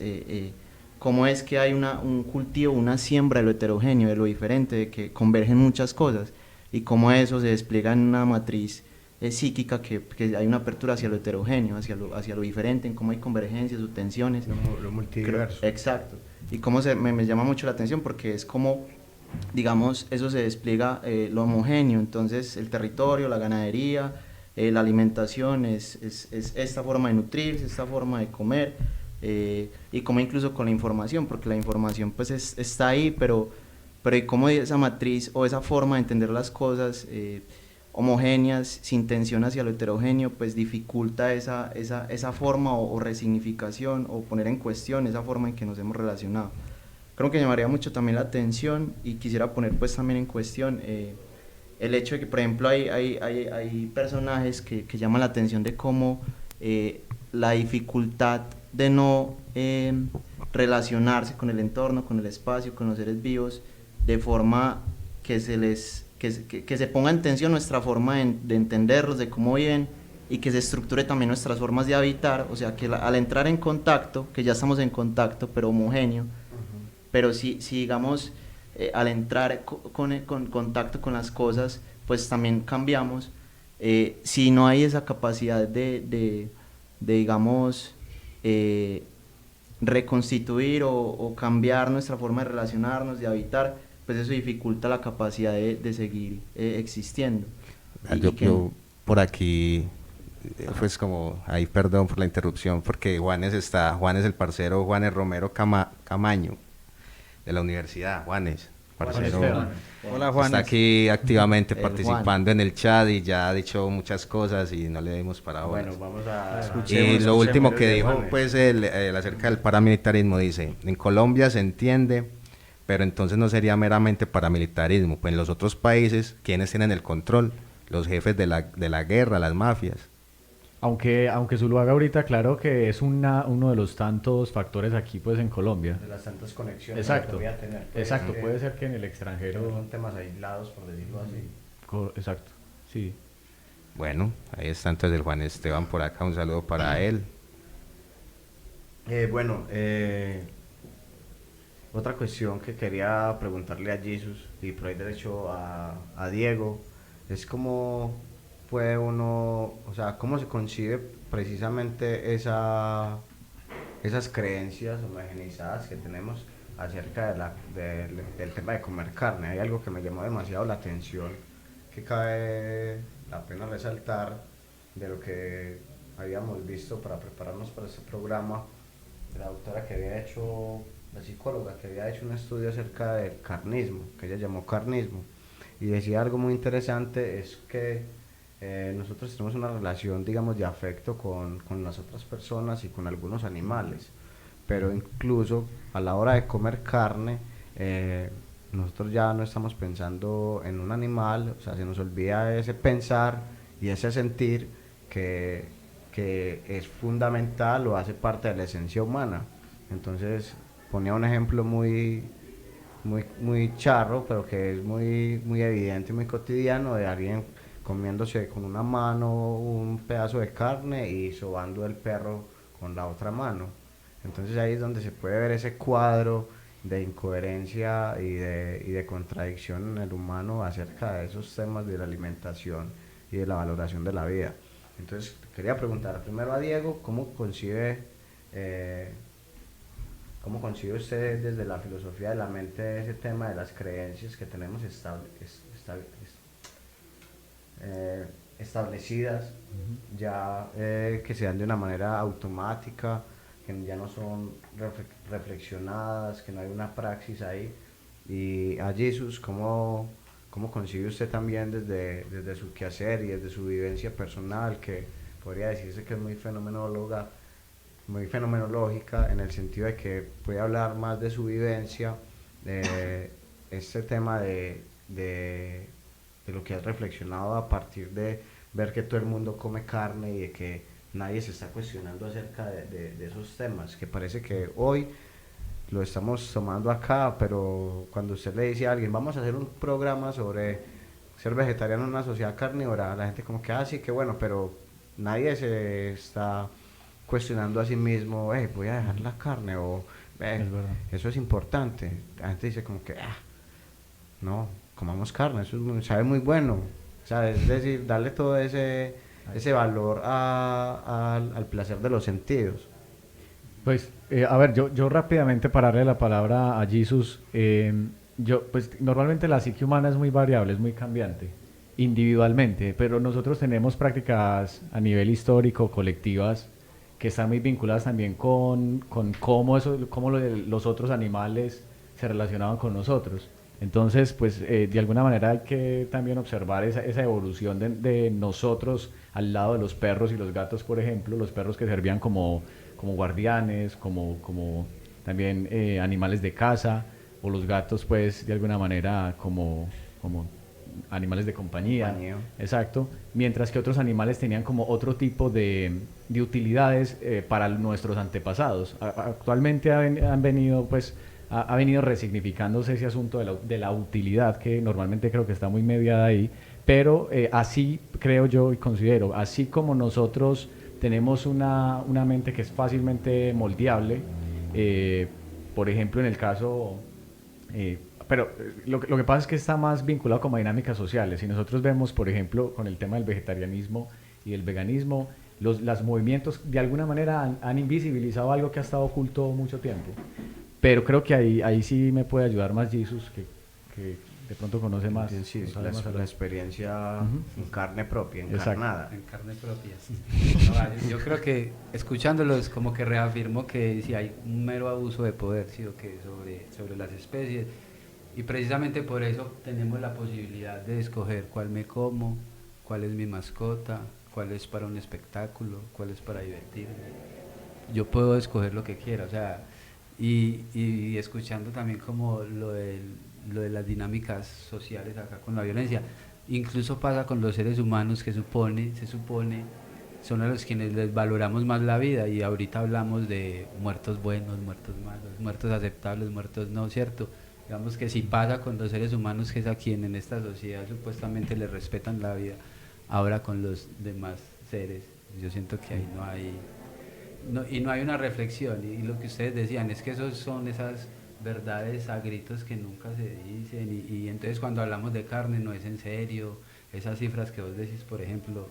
cómo es que hay un cultivo, una siembra de lo heterogéneo, de lo diferente, de que convergen muchas cosas, y cómo eso se despliega en una matriz psíquica, que hay una apertura hacia lo heterogéneo, hacia lo diferente, en cómo hay convergencias o tensiones. Lo multiverso. Exacto. Y cómo me llama mucho la atención porque es como, digamos, eso se despliega lo homogéneo. Entonces el territorio, la ganadería, la alimentación es esta forma de nutrirse, esta forma de comer, y como incluso con la información, porque la información pues está ahí, pero y como esa matriz o esa forma de entender las cosas homogéneas, sin tensión hacia lo heterogéneo, pues dificulta esa forma o resignificación, o poner en cuestión esa forma en que nos hemos relacionado. Creo que llamaría mucho también la atención, y quisiera poner pues también en cuestión el hecho de que, por ejemplo, hay personajes que llaman la atención de cómo la dificultad de no relacionarse con el entorno, con el espacio, con los seres vivos, de forma que se ponga en tensión nuestra forma de entenderlos, de cómo viven, y que se estructure también nuestras formas de habitar. O sea, que al entrar en contacto, que ya estamos en contacto, pero homogéneo, pero si digamos, al entrar con contacto con las cosas, pues también cambiamos. Si no hay esa capacidad de digamos, reconstituir o cambiar nuestra forma de relacionarnos, de habitar, pues eso dificulta la capacidad de seguir existiendo. Yo por aquí, pues como, ahí perdón por la interrupción, porque Juanes el parcero Juanes Romero Camaño, de la universidad. Juanes, parcero. Hola, Juanes. Está aquí activamente participando en el chat, y ya ha dicho muchas cosas y no le dimos para ahora. Bueno, vamos a Y lo último que dijo, pues, acerca del paramilitarismo, dice: en Colombia se entiende, pero entonces no sería meramente paramilitarismo, pues en los otros países, ¿quiénes tienen el control? Los jefes de la guerra, las mafias. Aunque Zuluaga ahorita, claro que es uno de los tantos factores aquí, pues, en Colombia. De las tantas conexiones Exacto, que voy a tener. exacto, puede ser que en el extranjero... Son temas aislados, por decirlo así. Exacto, sí. Bueno, ahí está entonces el Juan Esteban por acá, un saludo para él. Otra cuestión que quería preguntarle a Jesus, y por ahí derecho a Diego, es cómo puede uno, o sea, cómo se concibe precisamente esas creencias homogenizadas que tenemos acerca del tema de comer carne. Hay algo que me llamó demasiado la atención, que cabe la pena resaltar de lo que habíamos visto para prepararnos para este programa, de la doctora que había hecho, la psicóloga que había hecho un estudio acerca del carnismo, que ella llamó carnismo, y decía algo muy interesante, es que nosotros tenemos una relación, digamos, de afecto con las otras personas y con algunos animales, pero incluso a la hora de comer carne, nosotros ya no estamos pensando en un animal, o sea, se nos olvida ese pensar y ese sentir que es fundamental o hace parte de la esencia humana. Entonces ponía un ejemplo muy charro, pero que es muy evidente, muy cotidiano, de alguien comiéndose con una mano un pedazo de carne y sobando el perro con la otra mano. Entonces ahí es donde se puede ver ese cuadro de incoherencia y de contradicción en el humano acerca de esos temas de la alimentación y de la valoración de la vida. Entonces quería preguntar primero a Diego, ¿cómo concibe usted desde la filosofía de la mente ese tema de las creencias que tenemos establecidas, ya que se dan de una manera automática, que ya no son reflexionadas, que no hay una praxis ahí? Y a Jesús, ¿cómo concibe usted también desde su quehacer y desde su vivencia personal, que podría decirse que es muy fenomenológica, en el sentido de que puede hablar más de su vivencia, este tema de lo que has reflexionado a partir de ver que todo el mundo come carne y de que nadie se está cuestionando acerca de esos temas, que parece que hoy lo estamos tomando acá, pero cuando usted le dice a alguien, vamos a hacer un programa sobre ser vegetariano en una sociedad carnívora, la gente como que, sí, qué bueno, pero nadie se está cuestionando a sí mismo, voy a dejar la carne, o eso es importante. La gente dice como que, no, comamos carne, eso sabe muy bueno. O sea, es decir, darle todo ese valor al placer de los sentidos. Pues, a ver, yo rápidamente para darle la palabra a Jesús, pues normalmente la psique humana es muy variable, es muy cambiante, individualmente, pero nosotros tenemos prácticas a nivel histórico, colectivas, que están muy vinculadas también con cómo los otros animales se relacionaban con nosotros. Entonces, pues de alguna manera hay que también observar esa evolución de nosotros al lado de los perros y los gatos, por ejemplo, los perros que servían como guardianes, como también animales de caza, o los gatos pues de alguna manera como animales de compañía. Exacto, mientras que otros animales tenían como otro tipo de utilidades para nuestros antepasados. Actualmente ha venido resignificándose ese asunto de la utilidad, que normalmente creo que está muy mediada ahí, pero así creo yo y considero, así como nosotros tenemos una mente que es fácilmente moldeable, por ejemplo en el caso, pero lo que pasa es que está más vinculado como a dinámicas sociales. Y nosotros vemos, por ejemplo, con el tema del vegetarianismo y el veganismo, los movimientos de alguna manera han invisibilizado algo que ha estado oculto mucho tiempo. Pero creo que ahí sí me puede ayudar más Jesús, que de pronto conoce más. Sí, la experiencia en carne propia, encarnada. En carne propia. Yo creo que escuchándolos como que reafirmo que si hay un mero abuso de poder, ¿sí? O que sobre las especies, y precisamente por eso tenemos la posibilidad de escoger cuál me como, cuál es mi mascota, cuál es para un espectáculo, cuál es para divertirme. Yo puedo escoger lo que quiera, o sea, y escuchando también como lo de las dinámicas sociales acá con la violencia, incluso pasa con los seres humanos que se supone son a los quienes les valoramos más la vida, y ahorita hablamos de muertos buenos, muertos malos, muertos aceptables, muertos no, ¿cierto? Digamos que si pasa con los seres humanos, que es a quien en esta sociedad supuestamente les respetan la vida, ahora con los demás seres, yo siento que ahí no hay una reflexión, y lo que ustedes decían es que son esas verdades a gritos que nunca se dicen, y entonces cuando hablamos de carne no es en serio, esas cifras que vos decís, por ejemplo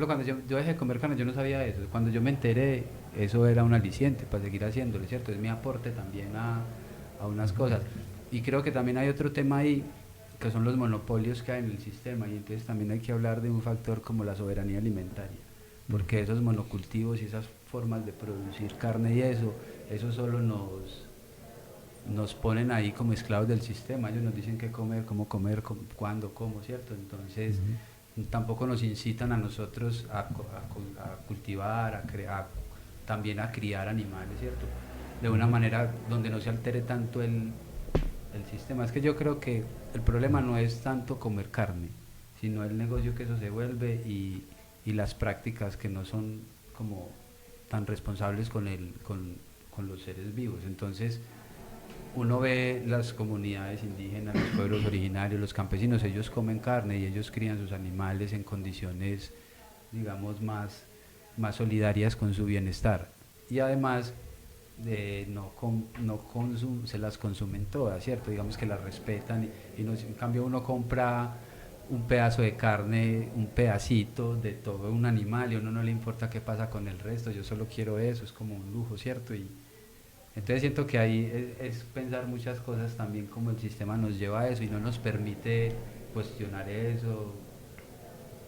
cuando yo dejé de comer carne, yo no sabía eso, cuando yo me enteré, eso era un aliciente para seguir haciéndolo, ¿cierto? Es mi aporte también a unas cosas. Y creo que también hay otro tema ahí, que son los monopolios que hay en el sistema, y entonces también hay que hablar de un factor como la soberanía alimentaria, porque esos monocultivos y esas formas de producir carne y eso solo nos ponen ahí como esclavos del sistema. Ellos nos dicen qué comer, cómo comer, cuándo, cómo, ¿cierto? Entonces tampoco nos incitan a nosotros a cultivar, a también a criar animales, ¿cierto? De una manera donde no se altere tanto el sistema. Es que yo creo que el problema no es tanto comer carne, sino el negocio que eso se vuelve y las prácticas que no son como tan responsables con los seres vivos. Entonces uno ve las comunidades indígenas, los pueblos originarios, los campesinos, ellos comen carne y ellos crían sus animales en condiciones, digamos, más solidarias con su bienestar, y además se las consumen todas, ¿cierto? Digamos que las respetan y no, en cambio uno compra un pedazo de carne, un pedacito de todo un animal y a uno no le importa qué pasa con el resto, yo solo quiero eso, es como un lujo, ¿cierto? Y entonces siento que ahí es pensar muchas cosas también, como el sistema nos lleva a eso y no nos permite cuestionar eso.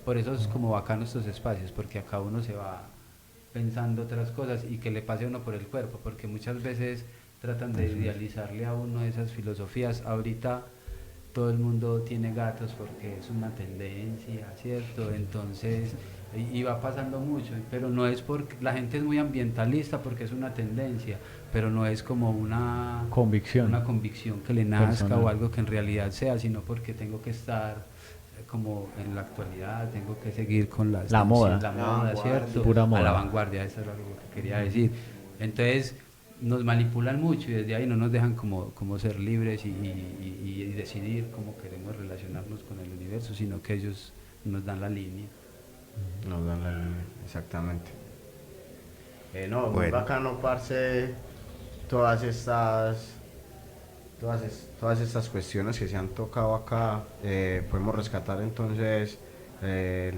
Por eso es como bacano estos espacios, porque acá uno se va pensando otras cosas y que le pase a uno por el cuerpo, porque muchas veces tratan de idealizarle a uno esas filosofías. Ahorita todo el mundo tiene gatos porque es una tendencia, ¿cierto? Entonces, y va pasando mucho, pero no es porque la gente es muy ambientalista porque es una tendencia, pero no es como una convicción que le nazca personal, o algo que en realidad sea, sino porque tengo que estar como en la actualidad, tengo que seguir con la moda, ¿cierto? Pura moda. A la vanguardia, eso era lo que quería decir. Entonces nos manipulan mucho y desde ahí no nos dejan como ser libres y decidir cómo queremos relacionarnos con el universo, sino que ellos nos dan la línea. Nos dan la línea, exactamente. No, muy bacano, parce, todas estas cuestiones que se han tocado acá. Podemos rescatar entonces que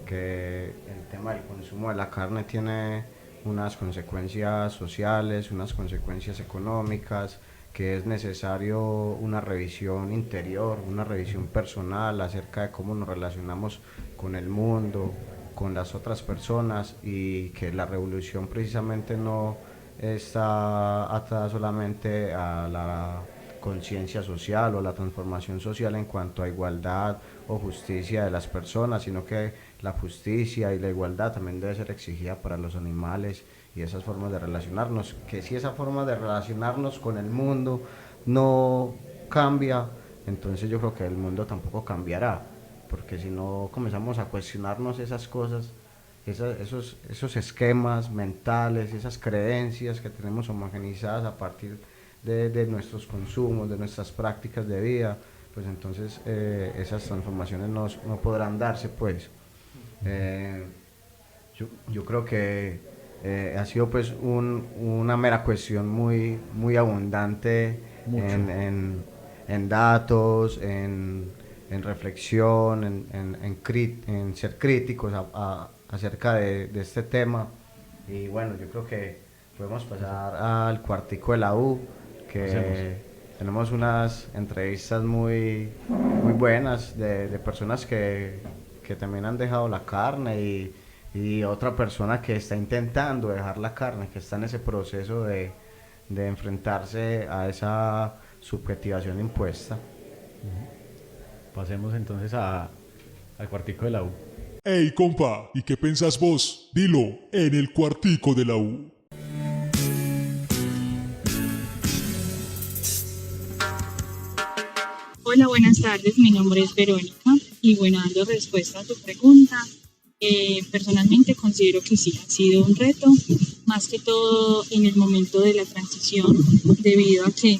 el tema del consumo de la carne tiene unas consecuencias sociales, unas consecuencias económicas, que es necesario una revisión interior, una revisión personal acerca de cómo nos relacionamos con el mundo, con las otras personas, y que la revolución precisamente no está atada solamente a la conciencia social o la transformación social en cuanto a igualdad o justicia de las personas, sino que la justicia y la igualdad también debe ser exigida para los animales y esas formas de relacionarnos, que si esa forma de relacionarnos con el mundo no cambia, entonces yo creo que el mundo tampoco cambiará, porque si no comenzamos a cuestionarnos esas cosas, esos esquemas mentales, esas creencias que tenemos homogenizadas a partir de nuestros consumos, de nuestras prácticas de vida, pues entonces esas transformaciones no podrán darse, pues. Yo creo que ha sido pues una mera cuestión muy abundante en datos, en reflexión, en ser críticos acerca de este tema. Y bueno, yo creo que podemos pasar al cuartico de la U, que tenemos unas entrevistas muy buenas de personas que también han dejado la carne y otra persona que está intentando dejar la carne, que está en ese proceso de enfrentarse a esa subjetivación impuesta. Pasemos entonces al cuartico de la U. Ey, compa, ¿y qué pensás vos? Dilo, en el cuartico de la U. Hola, buenas tardes, mi nombre es Verónica y bueno, dando respuesta a tu pregunta, personalmente considero que sí, ha sido un reto, más que todo en el momento de la transición, debido a que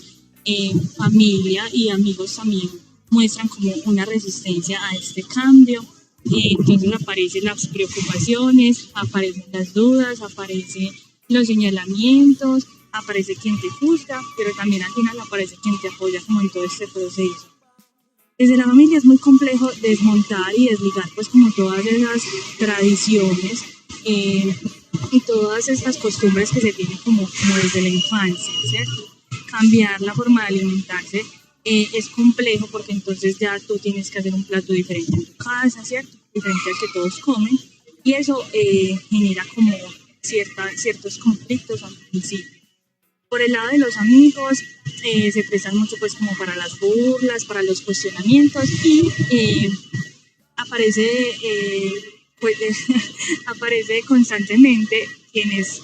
familia y amigos también muestran como una resistencia a este cambio. Entonces aparecen las preocupaciones, aparecen las dudas, aparecen los señalamientos, aparece quien te juzga, pero también al final aparece quien te apoya como en todo este proceso. Desde la familia es muy complejo desmontar y desligar pues como todas esas tradiciones y todas estas costumbres que se tienen como desde la infancia, ¿cierto? Cambiar la forma de alimentarse es complejo porque entonces ya tú tienes que hacer un plato diferente en tu casa, ¿cierto? Diferente al que todos comen, y eso genera como ciertos conflictos al principio. Por el lado de los amigos, se prestan mucho pues como para las burlas, para los cuestionamientos, y aparece constantemente quienes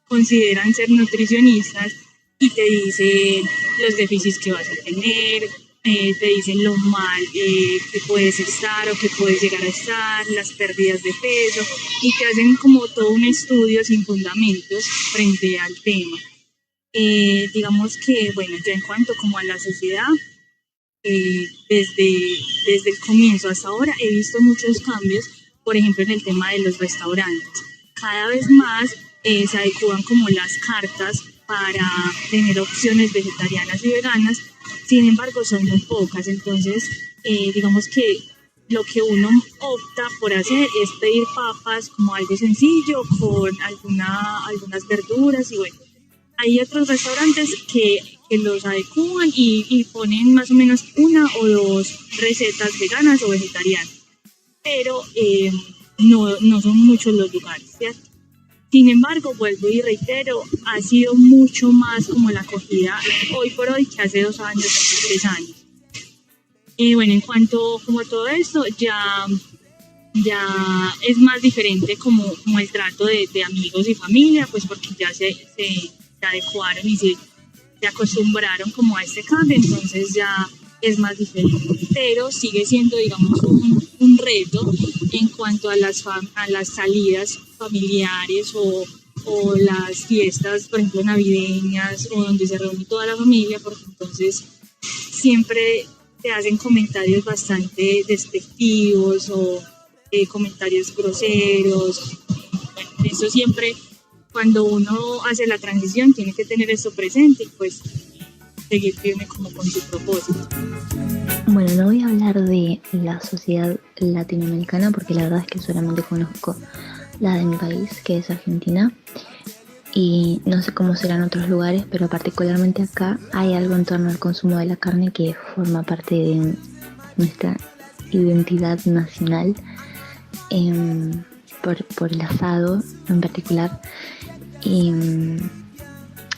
consideran ser nutricionistas y te dicen los déficits que vas a tener, te dicen lo mal que puedes estar o que puedes llegar a estar, las pérdidas de peso, y te hacen como todo un estudio sin fundamentos frente al tema. Digamos que, bueno, ya en cuanto como a la sociedad, desde el comienzo hasta ahora he visto muchos cambios, por ejemplo en el tema de los restaurantes. Cada vez más se adecuan como las cartas para tener opciones vegetarianas y veganas, sin embargo son muy pocas, entonces digamos que lo que uno opta por hacer es pedir papas como algo sencillo con algunas verduras, y bueno, hay otros restaurantes que los adecúan y ponen más o menos 1 o 2 recetas veganas o vegetarianas, pero no son muchos los lugares, ¿cierto? Sin embargo, vuelvo y reitero, ha sido mucho más como la acogida hoy por hoy que hace 2 años, hace 3 años. Bueno, en cuanto como a todo esto, ya es más diferente como el trato de amigos y familia, pues porque ya se adecuaron y se acostumbraron como a este cambio, entonces ya es más diferente, pero sigue siendo, digamos, un reto en cuanto a las salidas familiares o las fiestas, por ejemplo, navideñas, o donde se reúne toda la familia, porque entonces siempre te hacen comentarios bastante despectivos o comentarios groseros. Bueno, eso siempre, cuando uno hace la transición, tiene que tener eso presente y pues seguir firme como con su propósito. Bueno, no voy a hablar de la sociedad latinoamericana porque la verdad es que solamente conozco la de mi país, que es Argentina, y no sé cómo serán otros lugares, pero particularmente acá hay algo en torno al consumo de la carne que forma parte de nuestra identidad nacional, por el asado en particular, y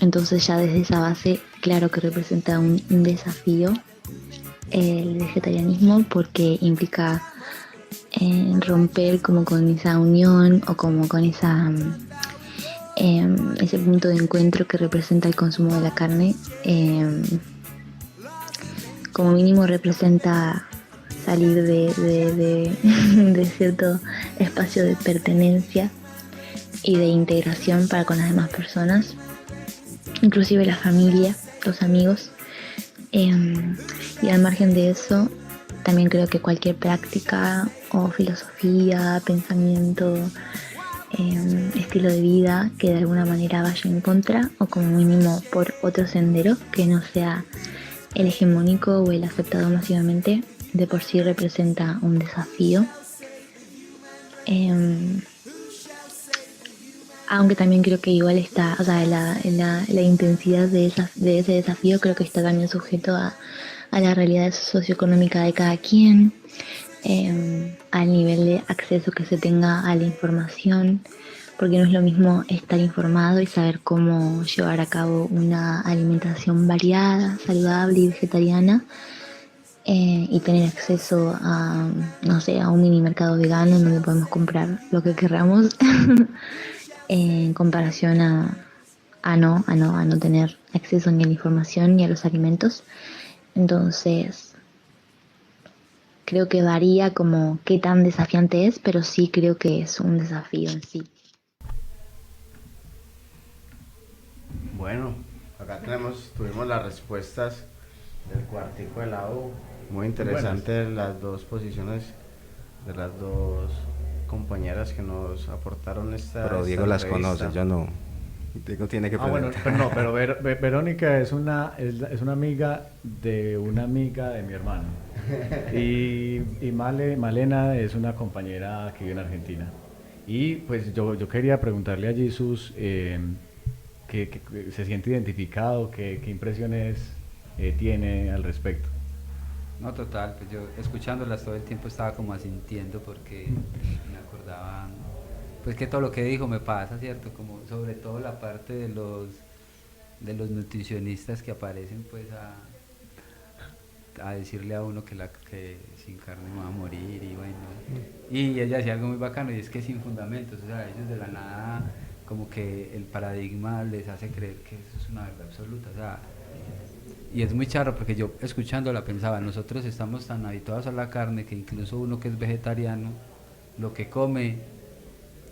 entonces ya desde esa base claro que representa un desafío el vegetarianismo, porque implica romper como con esa unión o como con esa ese punto de encuentro que representa el consumo de la carne. Como mínimo representa salir de cierto espacio de pertenencia y de integración para con las demás personas, inclusive la familia, los amigos, y al margen de eso también creo que cualquier práctica o filosofía, pensamiento, estilo de vida que de alguna manera vaya en contra o como mínimo por otro sendero que no sea el hegemónico o el aceptado masivamente, de por sí representa un desafío. Aunque también creo que igual está, o sea, la intensidad de ese desafío creo que está también sujeto a la realidad socioeconómica de cada quien, al nivel de acceso que se tenga a la información, porque no es lo mismo estar informado y saber cómo llevar a cabo una alimentación variada, saludable y vegetariana, y tener acceso a, no sé, a un mini mercado vegano en donde podemos comprar lo que queramos, en comparación a no tener acceso ni a la información ni a los alimentos. Entonces creo que varía como qué tan desafiante es, pero sí creo que es un desafío en sí. Bueno, acá tuvimos las respuestas del cuartico de la U. Muy interesante las dos posiciones de las dos compañeras que nos aportaron Pero Diego las conoce, yo no. Diego tiene que presentar. Pero Verónica es una amiga de una amiga de mi hermano. Y Malena es una compañera que vive en Argentina. Y pues yo quería preguntarle a Jesús que se siente identificado, qué impresiones tiene al respecto. No, total, pues yo escuchándolas todo el tiempo estaba como asintiendo porque me acordaba pues que todo lo que dijo me pasa, ¿cierto? Como sobre todo la parte de los nutricionistas que aparecen pues a decirle a uno que sin carne no va a morir, y bueno, y ella decía algo muy bacano, y es que sin fundamentos, o sea, ellos de la nada como que el paradigma les hace creer que eso es una verdad absoluta, o sea, y es muy charro porque yo escuchándola pensaba, nosotros estamos tan habituados a la carne que incluso uno que es vegetariano, lo que come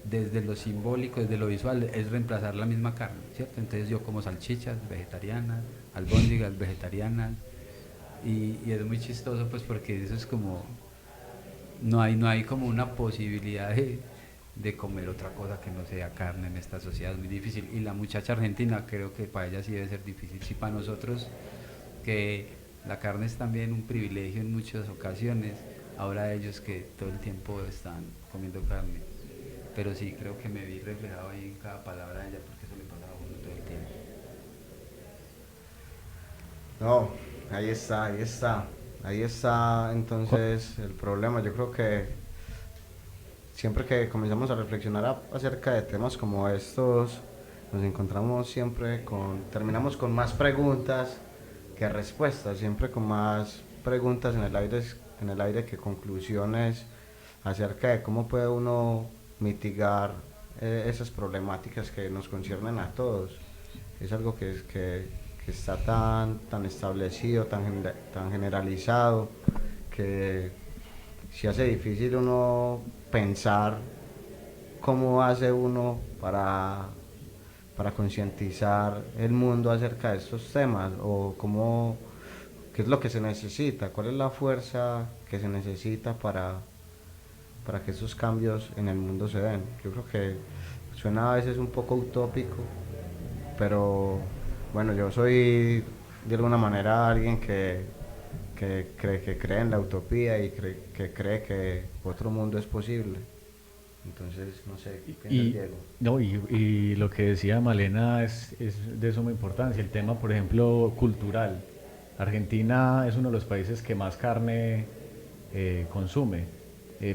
desde lo simbólico, desde lo visual, es reemplazar la misma carne, ¿cierto? Entonces yo como salchichas vegetarianas, albóndigas vegetarianas, y es muy chistoso pues porque eso es como, no hay como una posibilidad de comer otra cosa que no sea carne en esta sociedad, es muy difícil. Y la muchacha argentina, creo que para ella sí debe ser difícil. Sí, para nosotros, que la carne es también un privilegio en muchas ocasiones, ahora ellos que todo el tiempo están comiendo carne. Pero sí, creo que me vi reflejado ahí en cada palabra de ella, porque eso le pasa a uno todo el tiempo. No, ahí está entonces el problema. Yo creo que siempre que comenzamos a reflexionar acerca de temas como estos, nos encontramos terminamos con más preguntas que respuestas, siempre con más preguntas en el aire que conclusiones acerca de cómo puede uno mitigar esas problemáticas que nos conciernen a todos. Es algo que está tan establecido, tan generalizado, que se hace difícil uno pensar cómo hace uno para concientizar el mundo acerca de estos temas, o qué es lo que se necesita, cuál es la fuerza que se necesita para que esos cambios en el mundo se den. Yo creo que suena a veces un poco utópico, pero bueno, yo soy de alguna manera alguien que cree en la utopía y que cree que otro mundo es posible. Entonces, no sé, ¿qué piensa Diego? No, y lo que decía Malena es de suma importancia, el tema, por ejemplo, cultural. Argentina es uno de los países que más carne consume,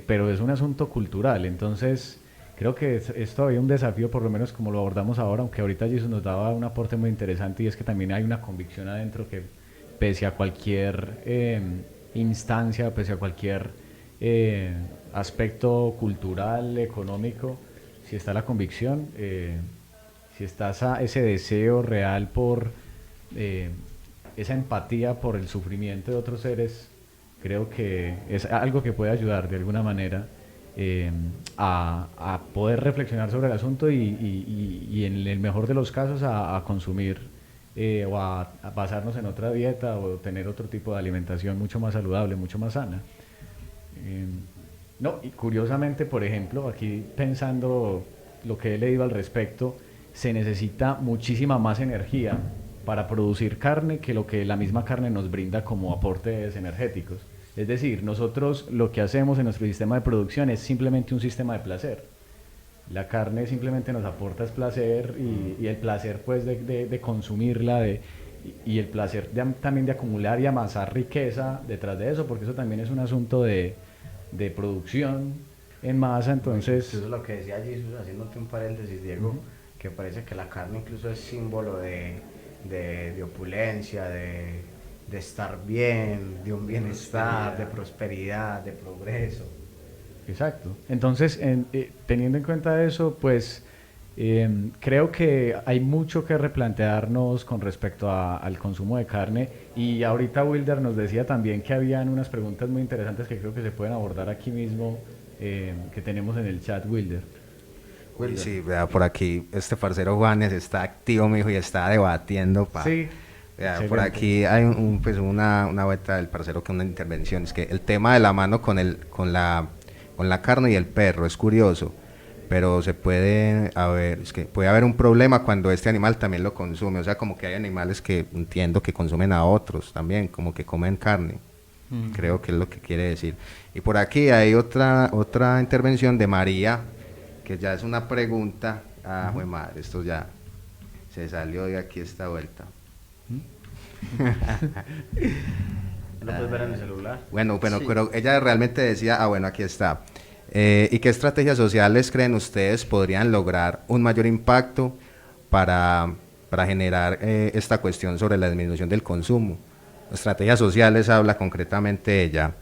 pero es un asunto cultural, entonces creo que es todavía un desafío, por lo menos como lo abordamos ahora, aunque ahorita Jesús nos daba un aporte muy interesante, y es que también hay una convicción adentro que pese a cualquier instancia, pese a cualquier aspecto cultural, económico, si está la convicción, si está ese deseo real por esa empatía por el sufrimiento de otros seres, creo que es algo que puede ayudar de alguna manera a poder reflexionar sobre el asunto y en el mejor de los casos a consumir o a basarnos en otra dieta o tener otro tipo de alimentación mucho más saludable, mucho más sana. No, y curiosamente, por ejemplo, aquí pensando lo que he leído al respecto, se necesita muchísima más energía para producir carne que lo que la misma carne nos brinda como aportes energéticos. Es decir, nosotros lo que hacemos en nuestro sistema de producción es simplemente un sistema de placer. La carne simplemente nos aporta es placer y el placer pues de consumirla y el placer también de acumular y amasar riqueza detrás de eso, porque eso también es un asunto de producción en masa. Entonces, eso es lo que decía Jesús, haciéndote un paréntesis, Diego, que parece que la carne incluso es símbolo de opulencia, de estar bien, de un bienestar, de prosperidad, de progreso. Exacto. Entonces, teniendo en cuenta eso, pues creo que hay mucho que replantearnos con respecto al consumo de carne, y ahorita Wilder nos decía también que habían unas preguntas muy interesantes que creo que se pueden abordar aquí mismo, que tenemos en el chat, Wilder. Sí, vea, por aquí este parcero Juanes está activo, mijo, y está debatiendo. Sí. Vea, por aquí hay una vuelta del parcero que una intervención, es que el tema de la mano con la carne y el perro es curioso, pero puede haber un problema cuando este animal también lo consume, o sea, como que hay animales que entiendo que consumen a otros también, como que comen carne. Creo que es lo que quiere decir. Y por aquí hay otra intervención de María, que ya es una pregunta. Jue madre, esto ya se salió de aquí esta vuelta. ¿Lo puedes ver en el celular? Bueno, sí. Pero ella realmente decía, bueno, aquí está. ¿Y qué estrategias sociales creen ustedes podrían lograr un mayor impacto para generar esta cuestión sobre la disminución del consumo? Estrategias sociales habla concretamente ella.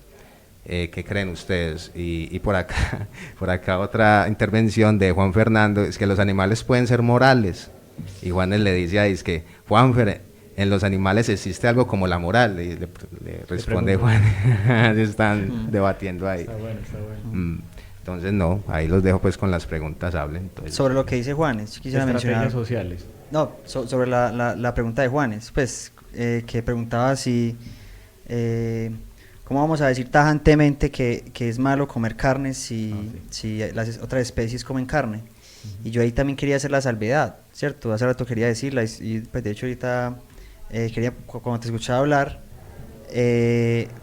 ¿qué creen ustedes? Y por acá, por acá otra intervención de Juan Fernando, es que los animales pueden ser morales. Y Juan le dice ahí, es que Juanfer, en los animales existe algo como la moral, y le responde Juan, están debatiendo ahí. Está bueno. Entonces no, ahí los dejo pues con las preguntas, hablen. Entonces, sobre lo que dice Juanes, quisiera mencionar sociales. No, sobre la pregunta de Juanes, pues que preguntaba si ¿cómo vamos a decir tajantemente que es malo comer carne si las otras especies comen carne? Y yo ahí también quería hacer la salvedad, ¿cierto? Hace rato quería decirla y pues de hecho ahorita quería, cuando te escuchaba hablar,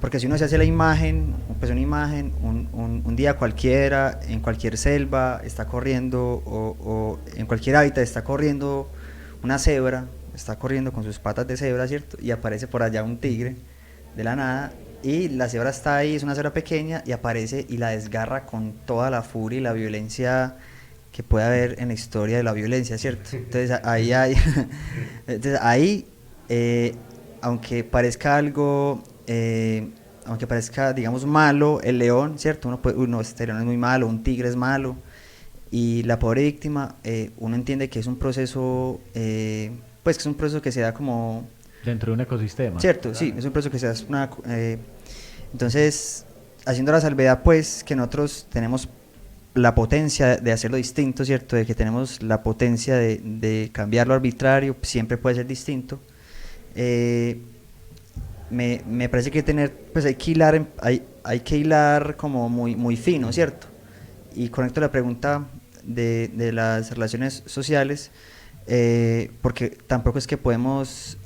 porque si uno se hace la imagen, pues una imagen, un día cualquiera, en cualquier selva está corriendo o en cualquier hábitat está corriendo una cebra, está corriendo con sus patas de cebra, ¿cierto? Y aparece por allá un tigre de la nada y la cebra está ahí, es una cebra pequeña y aparece y la desgarra con toda la furia y la violencia que puede haber en la historia de la violencia, ¿cierto? Entonces ahí aunque parezca algo, aunque parezca, digamos, malo el león, ¿cierto? Este león es muy malo, un tigre es malo, y la pobre víctima, uno entiende que es un proceso, pues que es un proceso que se da como... Dentro de un ecosistema. Cierto, sí, es un proceso que se da entonces, haciendo la salvedad, pues, que nosotros tenemos la potencia de hacerlo distinto, ¿cierto? De que tenemos la potencia de cambiar lo arbitrario, siempre puede ser distinto. Me parece que hay que hilar como muy fino, ¿cierto? Y conecto la pregunta de las relaciones sociales, porque tampoco es que podemos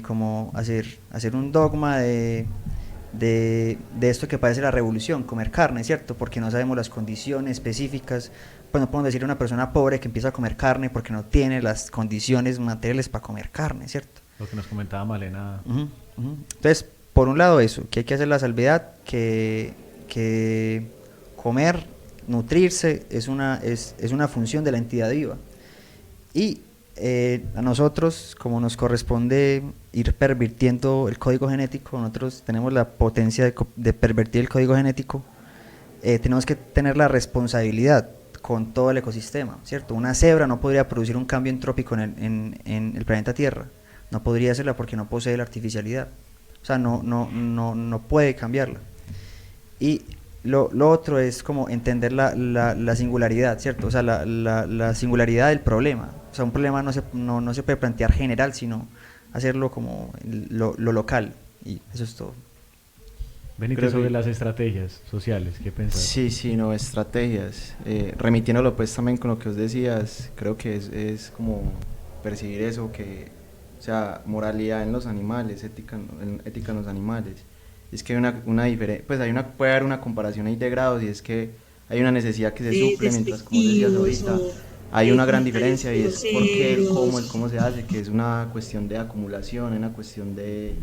como hacer un dogma de esto que parece la revolución, comer carne, ¿cierto? Porque no sabemos las condiciones específicas. Pues no podemos decir a una persona pobre que empieza a comer carne porque no tiene las condiciones materiales para comer carne, ¿cierto? Lo que nos comentaba Malena. Entonces, por un lado eso, que hay que hacer la salvedad, que comer, nutrirse es una función de la entidad viva. Y a nosotros, como nos corresponde ir pervirtiendo el código genético, nosotros tenemos la potencia de pervertir el código genético, tenemos que tener la responsabilidad con todo el ecosistema, ¿cierto? Una cebra no podría producir un cambio entrópico en el planeta Tierra, no podría hacerla porque no posee la artificialidad, o sea, no puede cambiarla. Y lo otro es como entender la singularidad, ¿cierto? O sea, la singularidad del problema. O sea, un problema no se puede plantear general, sino hacerlo como lo local, y eso es todo. Benito, sobre las estrategias sociales, ¿qué pensás? Sí, no, estrategias. Remitiéndolo pues también con lo que os decías, creo que es como percibir eso, que, o sea, moralidad en los animales, ética en los animales. Es que hay una diferencia, pues puede haber una comparación ahí de grados, y es que hay una necesidad que se suple, mientras, como decías ahorita, hay una gran diferencia, y es porque el cómo se hace, que es una cuestión de acumulación, una cuestión de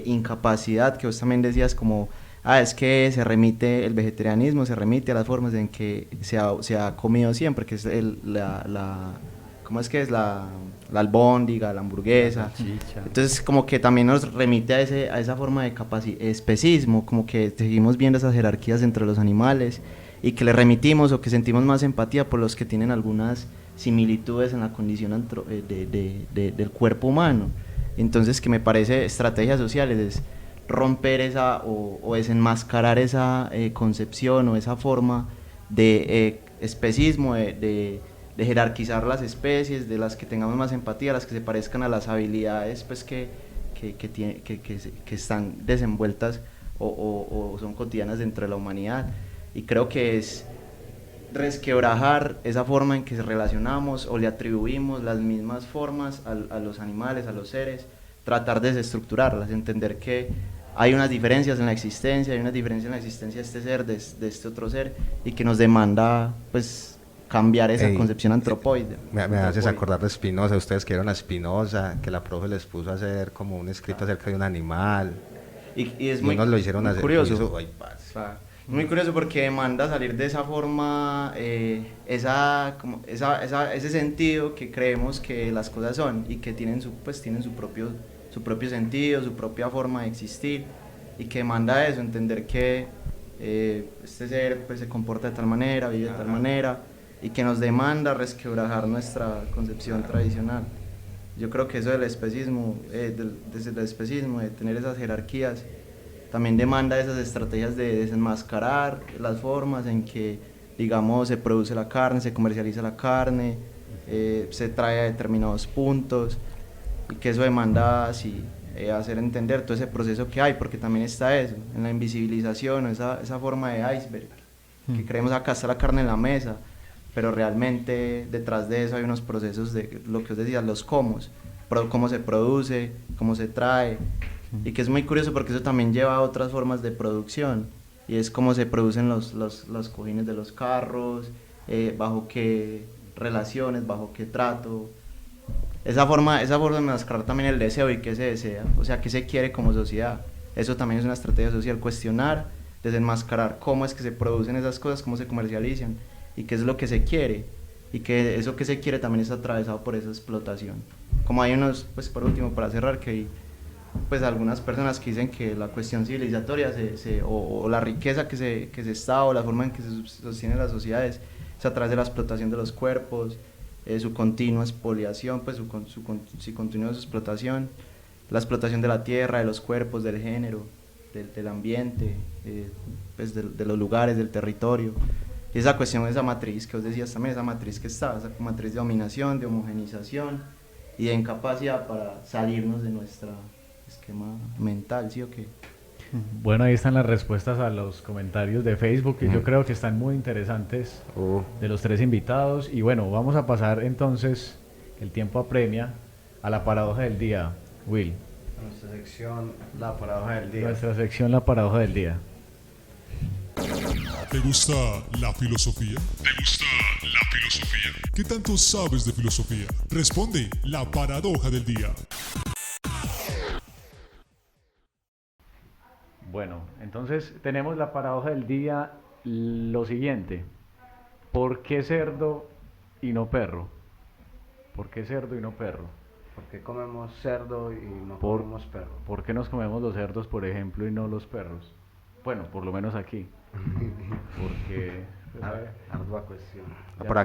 incapacidad, que vos también decías como, es que el vegetarianismo se remite a las formas en que se ha comido siempre, que es ¿cómo es que es? La albóndiga, la hamburguesa. Entonces como que también nos remite a esa forma de especismo, como que seguimos viendo esas jerarquías entre los animales, y que le remitimos o que sentimos más empatía por los que tienen algunas similitudes en la condición del cuerpo humano. Entonces, que me parece estrategias sociales es romper esa o desenmascarar esa concepción o esa forma de especismo, de jerarquizar las especies, de las que tengamos más empatía, las que se parezcan a las habilidades pues que están desenvueltas o son cotidianas dentro de la humanidad. Y creo que es resquebrajar esa forma en que se relacionamos o le atribuimos las mismas formas a los animales, a los seres, tratar de desestructurarlas, entender que hay unas diferencias en la existencia, de este ser, de este otro ser, y que nos demanda pues cambiar esa concepción antropoide. Me haces acordar de Spinoza. Ustedes que vieron a Spinoza, que la profe les puso a hacer como un escrito acerca de un animal, y es unos lo hicieron muy hacer curioso. Muy curioso porque demanda salir de esa forma, ese sentido que creemos que las cosas son, y que tienen su propio sentido, su propia forma de existir, y que demanda eso, entender que este ser pues se comporta de tal manera, vive de tal manera, y que nos demanda resquebrajar nuestra concepción tradicional. Yo creo que eso del especismo, desde el especismo, de tener esas jerarquías, también demanda esas estrategias de desenmascarar las formas en que, digamos, se produce la carne, se comercializa la carne, se trae a determinados puntos, y que eso demanda así, hacer entender todo ese proceso que hay, porque también está eso, en la invisibilización, esa forma de iceberg, que creemos acá está la carne en la mesa, pero realmente detrás de eso hay unos procesos de lo que os decía, los cómo se produce, cómo se trae, y que es muy curioso porque eso también lleva a otras formas de producción, y es cómo se producen los cojines de los carros, bajo qué relaciones, bajo qué trato, esa forma de enmascarar también el deseo y qué se desea, o sea, qué se quiere como sociedad. Eso también es una estrategia social, cuestionar, desenmascarar cómo es que se producen esas cosas, cómo se comercializan y qué es lo que se quiere, y que eso que se quiere también está atravesado por esa explotación. Como hay unos, pues por último, para cerrar, que hay pues algunas personas que dicen que la cuestión civilizatoria o la riqueza que se está, o la forma en que se sostienen las sociedades es a través de la explotación de los cuerpos, su continua expoliación, pues su continua explotación, la explotación de la tierra, de los cuerpos, del género, del ambiente, pues de los lugares, del territorio. Y esa cuestión, esa matriz que os decías también, esa matriz que está, esa matriz de dominación, de homogenización y de incapacidad para salirnos de nuestro esquema mental, ¿sí o qué? Bueno, ahí están las respuestas a los comentarios de Facebook, que yo creo que están muy interesantes, de los tres invitados. Y bueno, vamos a pasar entonces, el tiempo apremia, a la paradoja del día. Will. Nuestra sección, la paradoja del día. Nuestra sección, la paradoja del día. ¿Te gusta la filosofía? ¿Te gusta la filosofía? ¿Qué tanto sabes de filosofía? Responde la paradoja del día. Bueno, entonces tenemos la paradoja del día, lo siguiente. ¿Por qué cerdo y no perro? ¿Por qué cerdo y no perro? ¿Por qué comemos cerdo y no comemos perro? ¿Por qué nos comemos los cerdos, por ejemplo, y no los perros? Bueno, por lo menos aquí. Porque... ardua cuestión. Por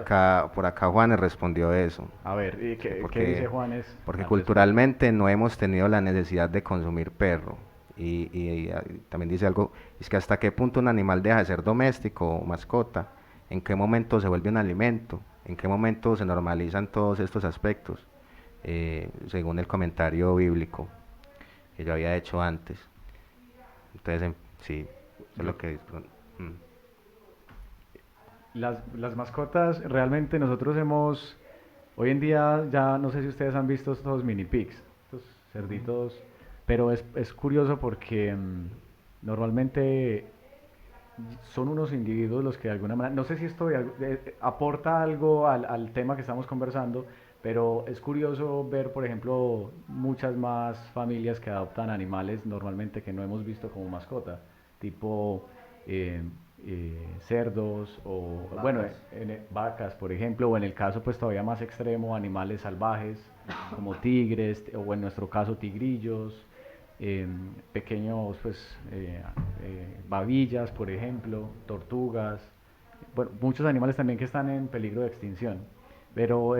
acá Juanes respondió eso. A ver, ¿y qué dice Juanes? Porque culturalmente no hemos tenido la necesidad de consumir perro. Y también dice algo, es que hasta qué punto un animal deja de ser doméstico o mascota, en qué momento se vuelve un alimento, en qué momento se normalizan todos estos aspectos, según el comentario bíblico que yo había hecho antes. Entonces, sí, eso es lo que... Las mascotas, realmente nosotros hemos, hoy en día ya no sé si ustedes han visto estos mini pigs, estos cerditos, pero es curioso porque normalmente son unos individuos los que de alguna manera, no sé si esto aporta algo al tema que estamos conversando, pero es curioso ver, por ejemplo, muchas más familias que adoptan animales normalmente que no hemos visto como mascota, tipo cerdos o vacas. Bueno, vacas, por ejemplo, o en el caso pues todavía más extremo, animales salvajes como tigres, o en nuestro caso tigrillos, pequeños pues babillas, por ejemplo, tortugas, bueno, muchos animales también que están en peligro de extinción. Pero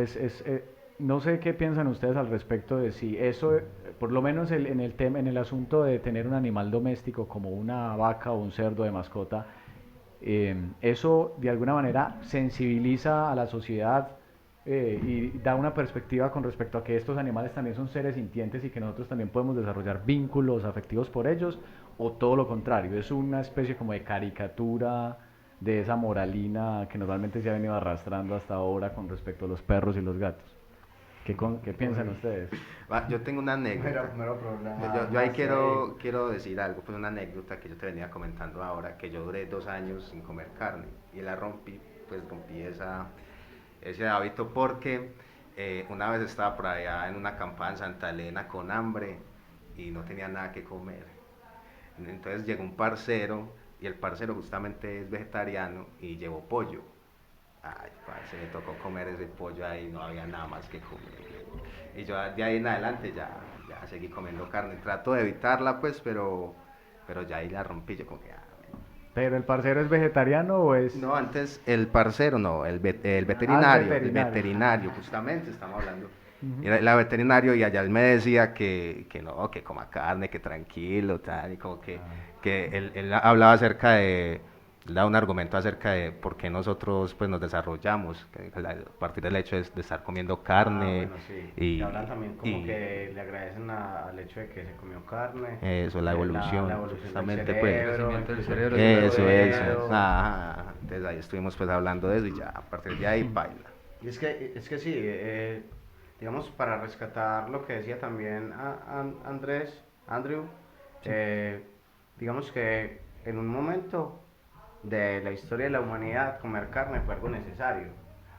no sé qué piensan ustedes al respecto de si eso, por lo menos en el asunto de tener un animal doméstico como una vaca o un cerdo de mascota, eso de alguna manera sensibiliza a la sociedad y da una perspectiva con respecto a que estos animales también son seres sintientes y que nosotros también podemos desarrollar vínculos afectivos por ellos, o todo lo contrario, es una especie como de caricatura de esa moralina que normalmente se ha venido arrastrando hasta ahora con respecto a los perros y los gatos. ¿Qué piensan ustedes? Yo tengo una anécdota. Yo ahí quiero decir algo, pues una anécdota que yo te venía comentando ahora, que yo duré 2 años sin comer carne y rompí ese hábito porque una vez estaba por allá en una acampada en Santa Elena con hambre y no tenía nada que comer. Entonces llegó un parcero y el parcero justamente es vegetariano y llevó pollo. Ay, parce, me tocó comer ese pollo ahí, no había nada más que comer. Y yo de ahí en adelante ya seguí comiendo carne. Trato de evitarla, pues, pero ya ahí la rompí. Yo como que, ¿Pero el parcero es vegetariano o es...? No, antes el parcero, no, el veterinario, justamente estamos hablando. Era veterinario y allá él me decía que no, que coma carne, que tranquilo, tal, y como que él hablaba acerca de, él daba un argumento acerca de por qué nosotros pues nos desarrollamos, a partir del hecho de estar comiendo carne. Bueno, sí. Y hablan también como que le agradecen al hecho de que se comió carne. Eso, la evolución, la evolución justamente del pues. cerebro, Eso. Ajá. Entonces ahí estuvimos pues hablando de eso y ya a partir de ahí baila. Y es que sí, digamos, para rescatar lo que decía también Andrew, digamos que en un momento de la historia de la humanidad comer carne fue algo necesario,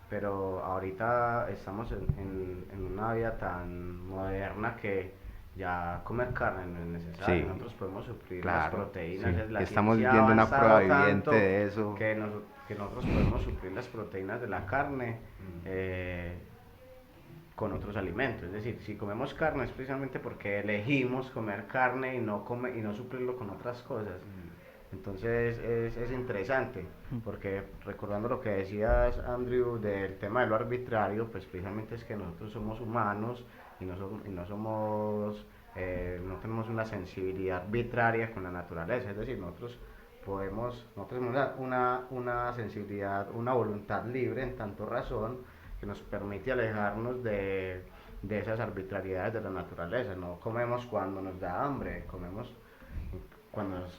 pero ahorita estamos en una vida tan moderna que ya comer carne no es necesario. Sí, nosotros podemos suplir claro, las proteínas. sí. La Estamos ciencia viendo ha una avanzado prueba viviente tanto de eso. que nosotros podemos suplir las proteínas de la carne con otros alimentos. Es decir, si comemos carne es precisamente porque elegimos comer carne y no suplirlo con otras cosas. Entonces es interesante, porque recordando lo que decías, Andrew, del tema de lo arbitrario, pues precisamente es que nosotros somos humanos y no tenemos una sensibilidad arbitraria con la naturaleza. Es decir, nosotros tenemos una sensibilidad, una voluntad libre en tanto razón que nos permite alejarnos de esas arbitrariedades de la naturaleza. No comemos cuando nos da hambre, comemos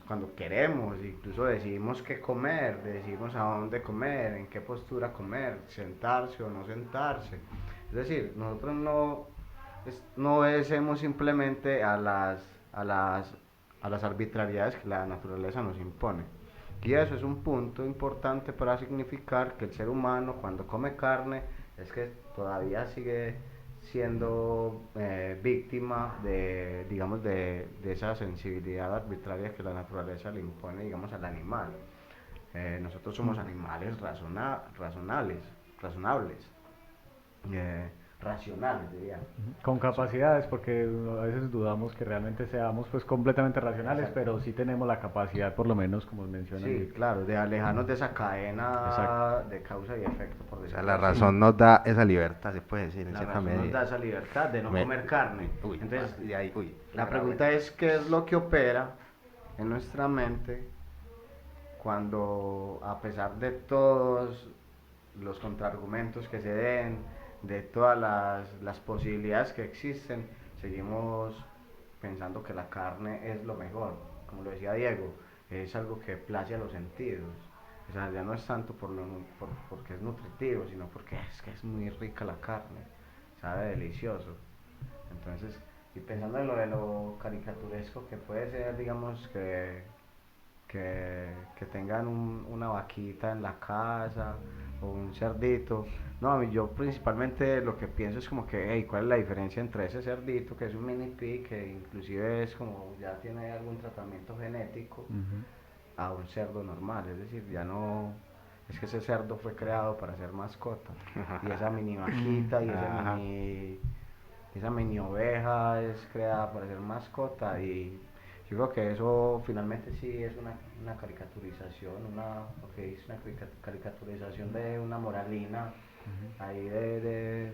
cuando queremos, incluso decidimos qué comer, decidimos a dónde comer, en qué postura comer, sentarse o no sentarse. Es decir, nosotros no obedecemos simplemente a las arbitrariedades que la naturaleza nos impone. Y eso es un punto importante para significar que el ser humano cuando come carne es que todavía sigue siendo víctima de esa sensibilidad arbitraria que la naturaleza le impone, digamos, al animal. Nosotros somos animales razonables, diría. Con capacidades, porque a veces dudamos que realmente seamos pues completamente racionales. Exacto. Pero sí tenemos la capacidad, por lo menos, como mencionan. Sí, claro, de alejarnos de esa cadena. Exacto. De causa y efecto, por decirlo la razón nos da esa libertad, se puede decir, en cierta medida. Nos da esa libertad de no comer carne. Entonces, la pregunta es, ¿qué es lo que opera en nuestra mente cuando, a pesar de todos los contraargumentos que se den, de todas las posibilidades que existen, seguimos pensando que la carne es lo mejor? Como lo decía Diego, es algo que place a los sentidos. O sea, ya no es tanto porque es nutritivo, sino porque es muy rica la carne, sabe delicioso. Entonces, y pensando en lo caricaturesco que puede ser, digamos, que tengan una vaquita en la casa o un cerdito. No, yo principalmente lo que pienso es como que, hey, ¿cuál es la diferencia entre ese cerdito, que es un mini pig, que inclusive es como, ya tiene algún tratamiento genético, a un cerdo normal? Es decir, ya no, es que ese cerdo fue creado para ser mascota, y esa mini vaquita y esa mini oveja es creada para ser mascota, y yo creo que eso finalmente sí es una caricaturización, una caricaturización de una moralina, ahí de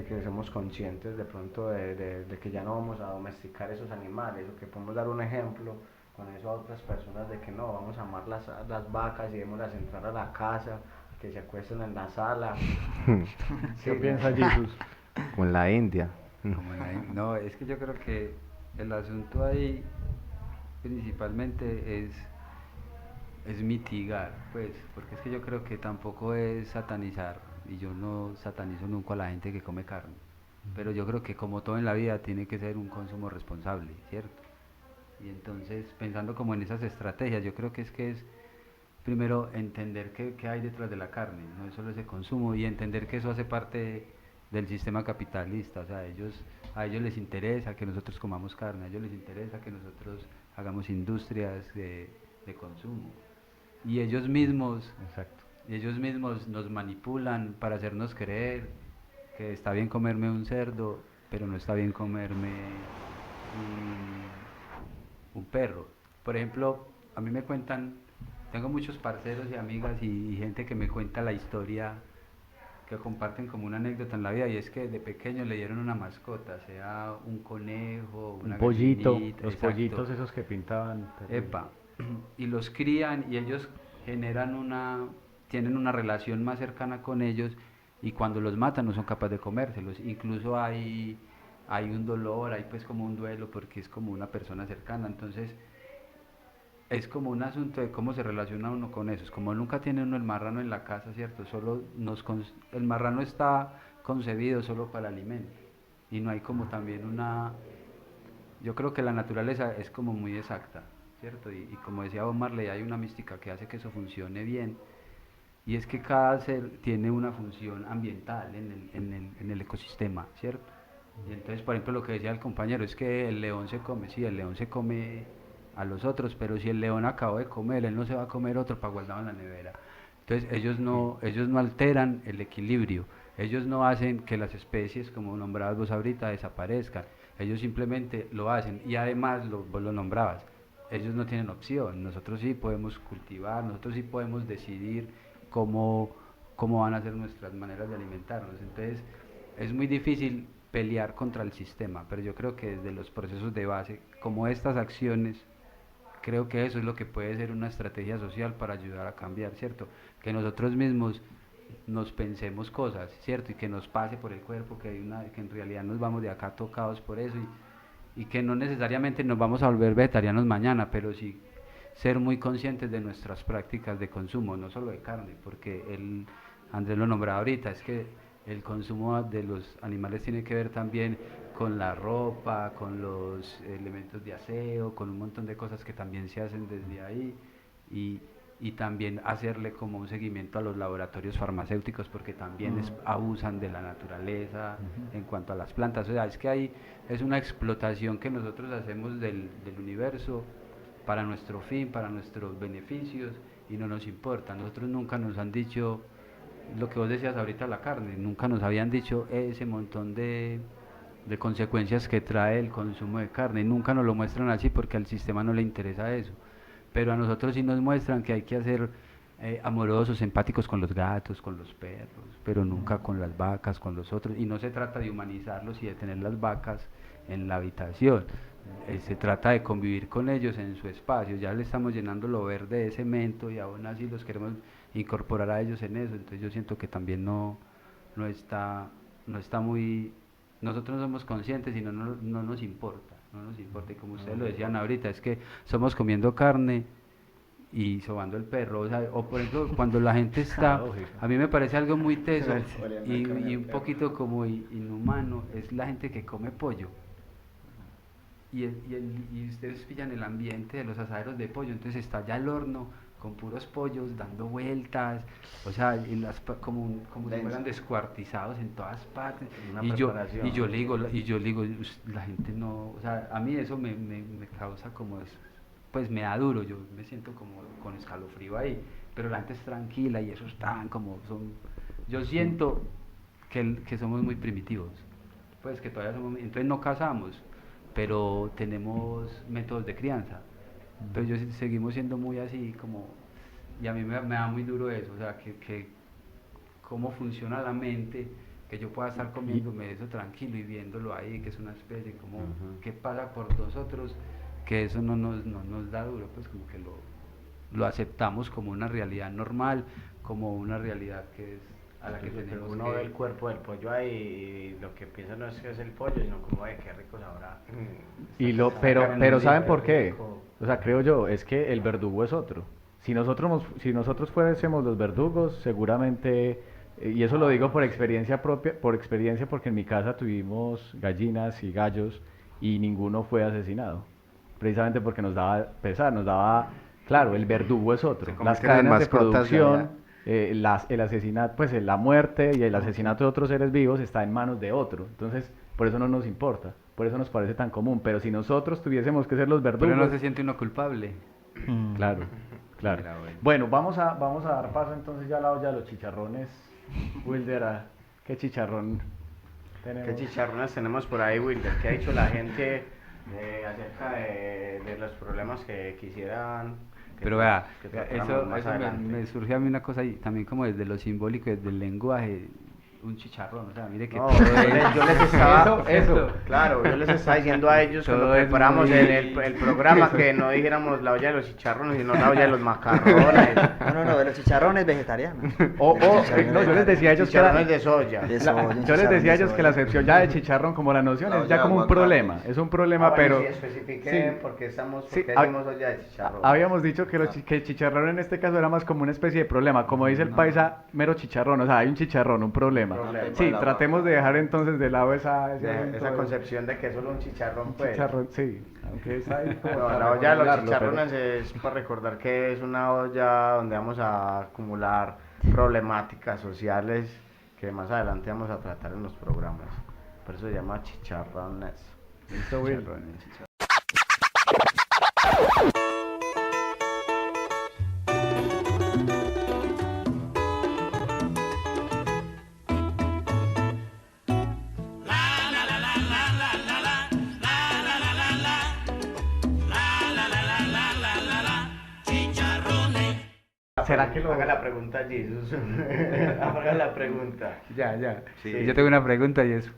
que somos conscientes de pronto de que ya no vamos a domesticar esos animales, o que podemos dar un ejemplo con eso a otras personas de que no, vamos a amar las vacas y démoslas entrar a la casa, que se acuesten en la sala. ¿Qué piensa Jesús? Como en la India. No, es que yo creo que el asunto ahí principalmente es mitigar, pues, porque es que yo creo que tampoco es satanizar, y yo no satanizo nunca a la gente que come carne, pero yo creo que como todo en la vida tiene que ser un consumo responsable, ¿cierto? Y entonces, pensando como en esas estrategias, yo creo que es primero entender qué hay detrás de la carne, no es solo ese consumo, y entender que eso hace parte del sistema capitalista. O sea, a ellos les interesa que nosotros comamos carne, a ellos les interesa que nosotros hagamos industrias de consumo, y ellos mismos nos manipulan para hacernos creer que está bien comerme un cerdo, pero no está bien comerme un perro. Por ejemplo, a mí me cuentan tengo muchos parceros y amigas y gente que me cuenta la historia, que comparten como una anécdota en la vida, y es que de pequeño le dieron una mascota, sea un conejo, una Un pollito, gallinita, los exacto. pollitos esos que pintaban. Epa, y los crían y ellos tienen una relación más cercana con ellos, y cuando los matan no son capaces de comérselos, incluso hay un dolor, hay pues como un duelo porque es como una persona cercana, entonces es como un asunto de cómo se relaciona uno con eso, es como nunca tiene uno el marrano en la casa, ¿cierto? El marrano está concebido solo para alimento, y no hay como también yo creo que la naturaleza es como muy exacta, ¿cierto? Y como decía Bob Marley, hay una mística que hace que eso funcione bien, y es que cada ser tiene una función ambiental en el ecosistema, ¿cierto? Y entonces, por ejemplo, lo que decía el compañero es que el león se come, sí, el león se come a los otros, pero si el león acabó de comer, él no se va a comer otro para guardarlo en la nevera. Entonces ellos no alteran el equilibrio, ellos no hacen que las especies, como nombrabas vos ahorita, desaparezcan, ellos simplemente lo hacen, y además vos lo nombrabas, ellos no tienen opción, nosotros sí podemos cultivar, nosotros sí podemos decidir cómo van a ser nuestras maneras de alimentarnos, entonces es muy difícil pelear contra el sistema, pero yo creo que desde los procesos de base, como estas acciones, creo que eso es lo que puede ser una estrategia social para ayudar a cambiar, ¿cierto? Que nosotros mismos nos pensemos cosas, ¿cierto? Y que nos pase por el cuerpo, que en realidad nos vamos de acá tocados por eso, y que no necesariamente nos vamos a volver vegetarianos mañana, pero sí ser muy conscientes de nuestras prácticas de consumo, no solo de carne, porque Andrés lo nombraba ahorita, es que el consumo de los animales tiene que ver también con la ropa, con los elementos de aseo, con un montón de cosas que también se hacen desde ahí, y también hacerle como un seguimiento a los laboratorios farmacéuticos, porque también abusan de la naturaleza en cuanto a las plantas. O sea, es que es una explotación que nosotros hacemos del universo para nuestro fin, para nuestros beneficios, y no nos importa. Nosotros nunca nos han dicho lo que vos decías ahorita, la carne, nunca nos habían dicho ese montón de consecuencias que trae el consumo de carne, nunca nos lo muestran así porque al sistema no le interesa eso, pero a nosotros sí nos muestran que hay que ser amorosos, empáticos con los gatos, con los perros, pero nunca con las vacas, con los otros, y no se trata de humanizarlos y de tener las vacas en la habitación, se trata de convivir con ellos en su espacio, ya le estamos llenando lo verde de cemento y aún así los queremos incorporar a ellos en eso, entonces yo siento que también no está muy, nosotros no somos conscientes y no nos importa, y como ustedes lo decían ahorita, es que somos comiendo carne y sobando el perro, o por ejemplo cuando la gente está, a mí me parece algo muy teso y un poquito como inhumano, es la gente que come pollo. Y ustedes pillan el ambiente de los asaderos de pollo, entonces está ya el horno con puros pollos dando vueltas, o sea, como si fueran descuartizados en todas partes, y yo le digo, la gente no, o sea, a mí eso me causa como pues me da duro, yo me siento como con escalofrío ahí, pero la gente es tranquila y eso están yo siento que somos muy primitivos, pues que todavía somos, entonces no cazamos, pero tenemos métodos de crianza, pero seguimos siendo muy así como, y a mí me da muy duro eso, o sea, que cómo funciona la mente, que yo pueda estar comiéndome eso tranquilo y viéndolo ahí, que es una especie, como qué pasa por nosotros, que eso no nos da duro, pues como que lo aceptamos como una realidad normal, como una realidad que es a la que tenemos uno ve el cuerpo del pollo ahí y lo que piensa no es que es el pollo, sino como de qué rico sabrá. Pero ¿saben por qué? O sea, creo yo, es que el verdugo es otro. Si nosotros fuésemos los verdugos, seguramente, y eso lo digo por experiencia propia, porque en mi casa tuvimos gallinas y gallos y ninguno fue asesinado, precisamente porque nos daba pesar, claro, el verdugo es otro. Las cadenas de producción, el asesinato, pues la muerte y el asesinato de otros seres vivos está en manos de otro, entonces por eso no nos importa, por eso nos parece tan común, pero si nosotros tuviésemos que ser los verdugos... Pero no se siente uno culpable. Claro. Bueno, vamos a dar paso entonces ya a la olla de los chicharrones. Wilder, ¿qué chicharrón tenemos? ¿Qué chicharrones tenemos por ahí, Wilder? ¿Qué ha dicho la gente acerca de los problemas que quisieran Pero vea, que tratáramos eso, más eso adelante. me surge a mí una cosa ahí, también como desde lo simbólico, desde el lenguaje, un chicharrón, o sea, mire que No, todo yo les estaba, eso. claro, yo les estaba diciendo a ellos cuando Todo es preparamos muy- el programa que no dijéramos la olla de los chicharrones, sino la olla de los macarrones. No, de los chicharrones vegetarianos. No, yo les decía a ellos que era, Chicharrones de soya. yo les decía a ellos que la acepción ya de chicharrón como la noción es ya como un problema, es un problema, pero Sí, especifiquen sí. porque estamos, Sí, porque decimos olla de chicharrón. habíamos dicho que, que el chicharrón en este caso era más como una especie de problema, como dice el paisa, mero chicharrón, o sea, hay un chicharrón, un problema. Sí, tratemos de dejar entonces de lado esa asunto concepción de que es solo un chicharrón, pues. chicharrón, sí, aunque está ahí como No, para la olla de los regularlo, chicharrones es para recordar que es una olla donde vamos a acumular problemáticas sociales que más adelante vamos a tratar en los programas. Por eso se llama chicharrones. Listo, Will. ¿Será que lo haga la pregunta, Jesus? Haga la pregunta. Ya. Sí. Yo tengo una pregunta y es,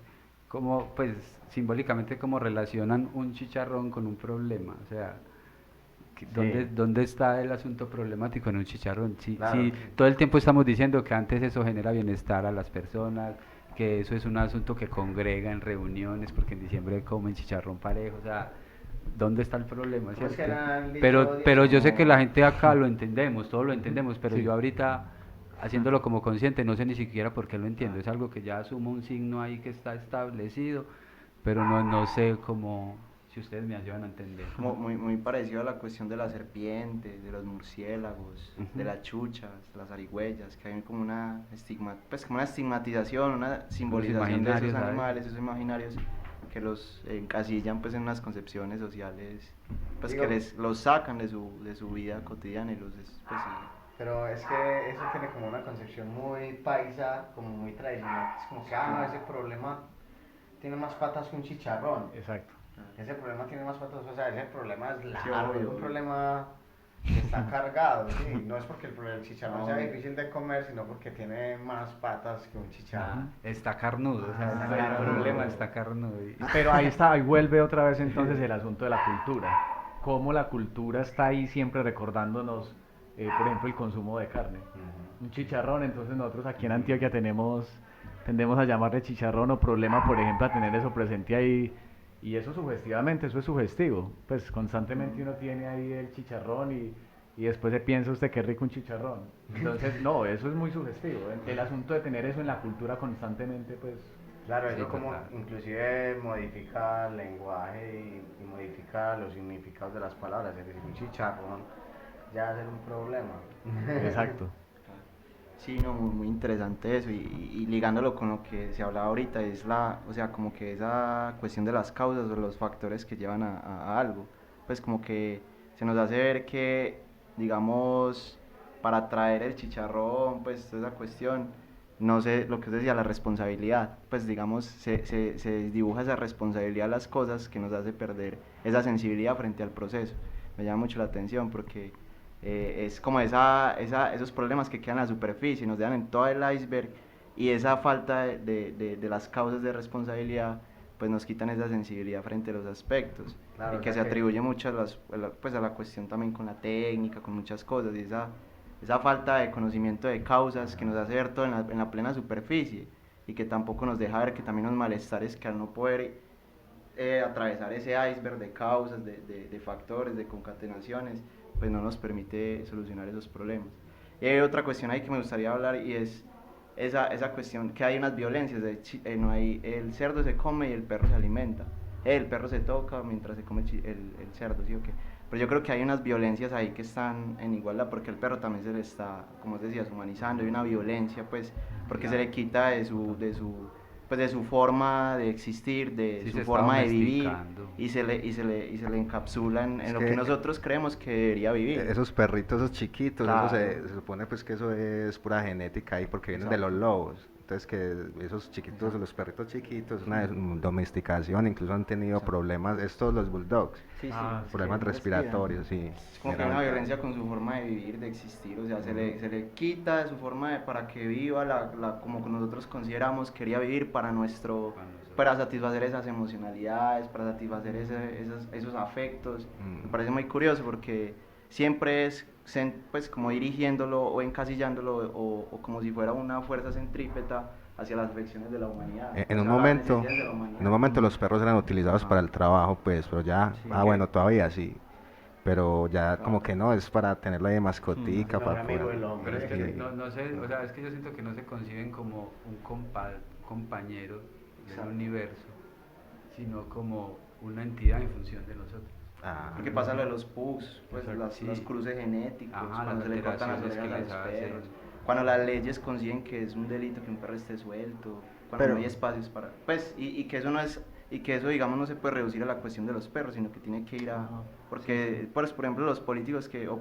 ¿cómo, pues, simbólicamente, cómo relacionan un chicharrón con un problema? O sea, ¿dónde está el asunto problemático en un chicharrón? Si Claro. todo el tiempo estamos diciendo que antes eso genera bienestar a las personas, que eso es un asunto que congrega en reuniones, porque en diciembre comen chicharrón parejo, o sea, ¿dónde está el problema? ¿Cómo es que ¿cierto? era el dicho, Pero yo sé como- que la gente acá lo entendemos, todos lo entendemos, pero Sí. yo ahorita, haciéndolo como consciente, no sé ni siquiera por qué lo entiendo, es algo que ya asumo un signo ahí que está establecido, pero no sé cómo, si ustedes me ayudan a entender. Como muy parecido a la cuestión de las serpientes, de los murciélagos, de las chuchas, de las zarigüeyas, que hay como una como una estigmatización, una simbolización de imaginarios, esos ¿sabes? animales, esos imaginarios que los encasillan pues en unas concepciones sociales, pues Digo- que los sacan de su vida cotidiana y pues sí. Pero es que eso tiene como una concepción muy paisa, como muy tradicional. Es como que, no, ese problema tiene más patas que un chicharrón. Exacto. Ese problema tiene más patas, o sea, ese problema es Sí, largo, obvio, es un obvio. problema que está cargado, sí. No es porque el chicharrón No. sea difícil de comer, sino porque tiene más patas que un chicharrón. Está carnudo, o sea, Está el carnudo. problema está carnudo. Pero ahí vuelve otra vez entonces el asunto de la cultura. Cómo la cultura está ahí siempre recordándonos, por ejemplo, el consumo de carne. Un chicharrón, entonces nosotros aquí en Antioquia tendemos a llamarle chicharrón o problema, por ejemplo, a tener eso presente ahí. Y eso sugestivamente, eso es sugestivo. Pues constantemente uno tiene ahí el chicharrón y después se piensa usted qué rico un chicharrón. Entonces, no, eso es muy sugestivo. El asunto de tener eso en la cultura constantemente, pues... Claro, Sí, eso como total. inclusive modifica el lenguaje y modifica los significados de las palabras. Es decir, un chicharrón ya va a ser un problema. Exacto. Sí, no, muy interesante eso y ligándolo con lo que se hablaba ahorita es o sea, como que esa cuestión de las causas o los factores que llevan a algo, pues como que se nos hace ver que, digamos, para traer el chicharrón, pues toda esa cuestión, no sé, lo que usted decía, la responsabilidad, pues digamos, se dibuja esa responsabilidad a las cosas que nos hace perder esa sensibilidad frente al proceso. Me llama mucho la atención porque es como esos problemas que quedan en la superficie, nos dejan en todo el iceberg y esa falta de las causas de responsabilidad pues nos quitan esa sensibilidad frente a los aspectos. Claro, Y que o se sea que- atribuye mucho pues a la cuestión también con la técnica, con muchas cosas, y esa falta de conocimiento de causas que nos hace ver todo en la plena superficie y que tampoco nos deja ver que también los malestares que al no poder atravesar ese iceberg de causas, de factores, de concatenaciones, pues no nos permite solucionar esos problemas. Y hay otra cuestión ahí que me gustaría hablar y es esa cuestión que hay unas violencias, no hay, el cerdo se come y el perro se alimenta, el perro se toca mientras se come el cerdo, ¿sí o qué? Pero yo creo que hay unas violencias ahí que están en igualdad porque el perro también se le está, como os decía, humanizando, hay una violencia pues porque se le quita de su forma de existir, de Sí, su se está forma de vivir domesticando. y se le encapsula en Es lo que que nosotros creemos que debería vivir. Esos perritos, esos chiquitos, Claro. se supone pues que eso es pura genética ahí porque vienen de los Exacto. lobos. entonces que esos chiquitos, los perritos chiquitos, una domesticación, incluso han tenido problemas, estos los bulldogs, Sí, sí. problemas que no respiratorios, sí. Es como que hay una violencia con su forma de vivir, de existir, o sea, se le quita de su forma de para que viva como que nosotros consideramos quería vivir para satisfacer esas emocionalidades, para satisfacer esos afectos. Me parece muy curioso porque siempre es pues como dirigiéndolo o encasillándolo o como si fuera una fuerza centrípeta hacia las afecciones de la humanidad. En un momento los perros eran utilizados para el trabajo, pues, pero ya, bueno, todavía sí, pero ya como que no, es para tenerlo ahí de mascotica, para Pero es que no sé, o sea, es que yo siento que no se conciben como un compañero del universo, sino como una entidad en función de nosotros. Porque pasa lo de los pugs, pues los cruces genéticos, cuando se le cortan las orejas a los perros, cuando las leyes consiguen que es un delito que un perro esté suelto, cuando no hay espacios para, pues, y que eso no es, y que eso digamos no se puede reducir a la cuestión de los perros, sino que tiene que ir a, porque pues, por ejemplo los políticos o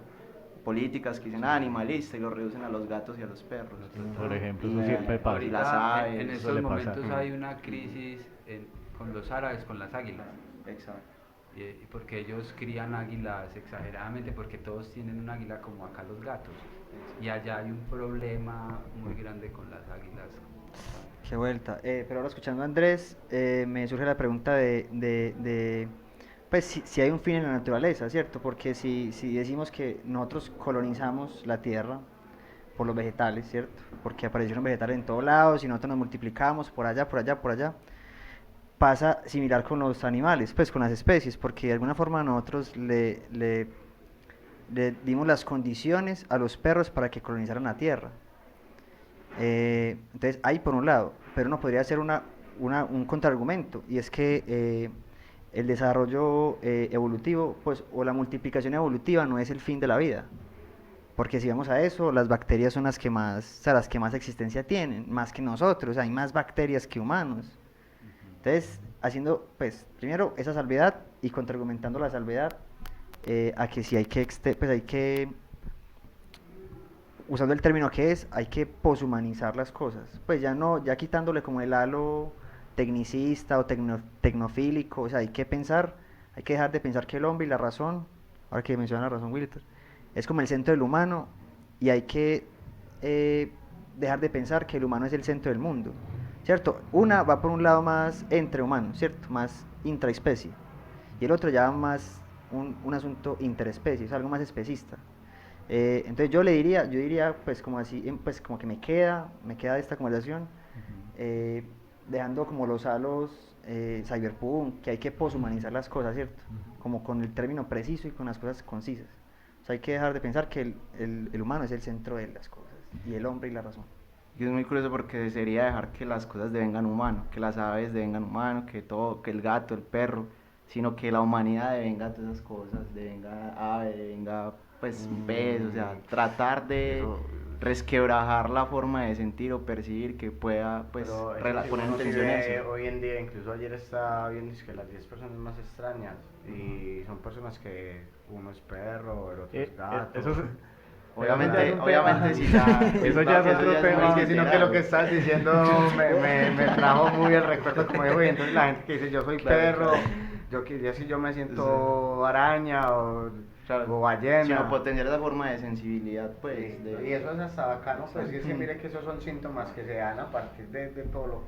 políticas que dicen animalista y lo reducen a los gatos y a los perros. Por ejemplo, eso siempre pasa. Y las aves. En estos momentos hay una crisis con los árabes, con las águilas. Exacto. Porque ellos crían águilas exageradamente, porque todos tienen un águila como acá los gatos. Y allá hay un problema muy grande con las águilas. Qué vuelta. Pero ahora escuchando a Andrés, me surge la pregunta de pues si hay un fin en la naturaleza, ¿cierto? Porque si decimos que nosotros colonizamos la Tierra por los vegetales, ¿cierto? Porque aparecieron vegetales en todos lados y nosotros nos multiplicamos por allá, por allá, por allá. Pasa similar con los animales, pues con las especies, porque de alguna forma nosotros le dimos las condiciones a los perros para que colonizaran la Tierra. Entonces, ahí por un lado, pero no podría ser un contraargumento, y es que el desarrollo evolutivo, pues, o la multiplicación evolutiva no es el fin de la vida. Porque si vamos a eso, las bacterias son las que más existencia tienen, más que nosotros, hay más bacterias que humanos. Entonces, haciendo, pues, primero esa salvedad y contraargumentando la salvedad a que si hay que, usando el término que es, hay que poshumanizar las cosas. Pues ya quitándole como el halo tecnicista o tecnofílico, o sea, hay que dejar de pensar que el hombre y la razón, ahora que menciona la razón Wilter, es como el centro del humano, y hay que dejar de pensar que el humano es el centro del mundo. ¿Cierto? Una va por un lado más entre humanos, ¿cierto? Más intraespecie. Y el otro ya va más un asunto interespecie, es algo más especista. Entonces yo diría, pues como así, pues como que me queda de esta conversación, dejando como los halos cyberpunk, que hay que poshumanizar las cosas, ¿cierto? Como con el término preciso y con las cosas concisas. O sea, hay que dejar de pensar que el humano es el centro de las cosas, y el hombre y la razón. Y es muy curioso porque sería dejar que las cosas devengan humano, que las aves devengan humano, que el gato, el perro, sino que la humanidad devenga todas esas cosas, devenga ave, devenga pues pez, o sea, tratar de resquebrajar la forma de sentir o percibir que pueda pues poner en tensión eso. Hoy en día, incluso ayer estaba viendo que las 10 personas más extrañas, y son personas que uno es perro, el otro es gato. Obviamente sí, eso ya es otro tema. Sino que lo que estás diciendo me trajo muy el recuerdo, como digo, y entonces la gente que dice yo soy perro, yo me siento araña o ballena. Sino potenciar esa forma de sensibilidad, pues. Y eso es hasta bacano, pues es que mire que esos son síntomas que se dan a partir de todo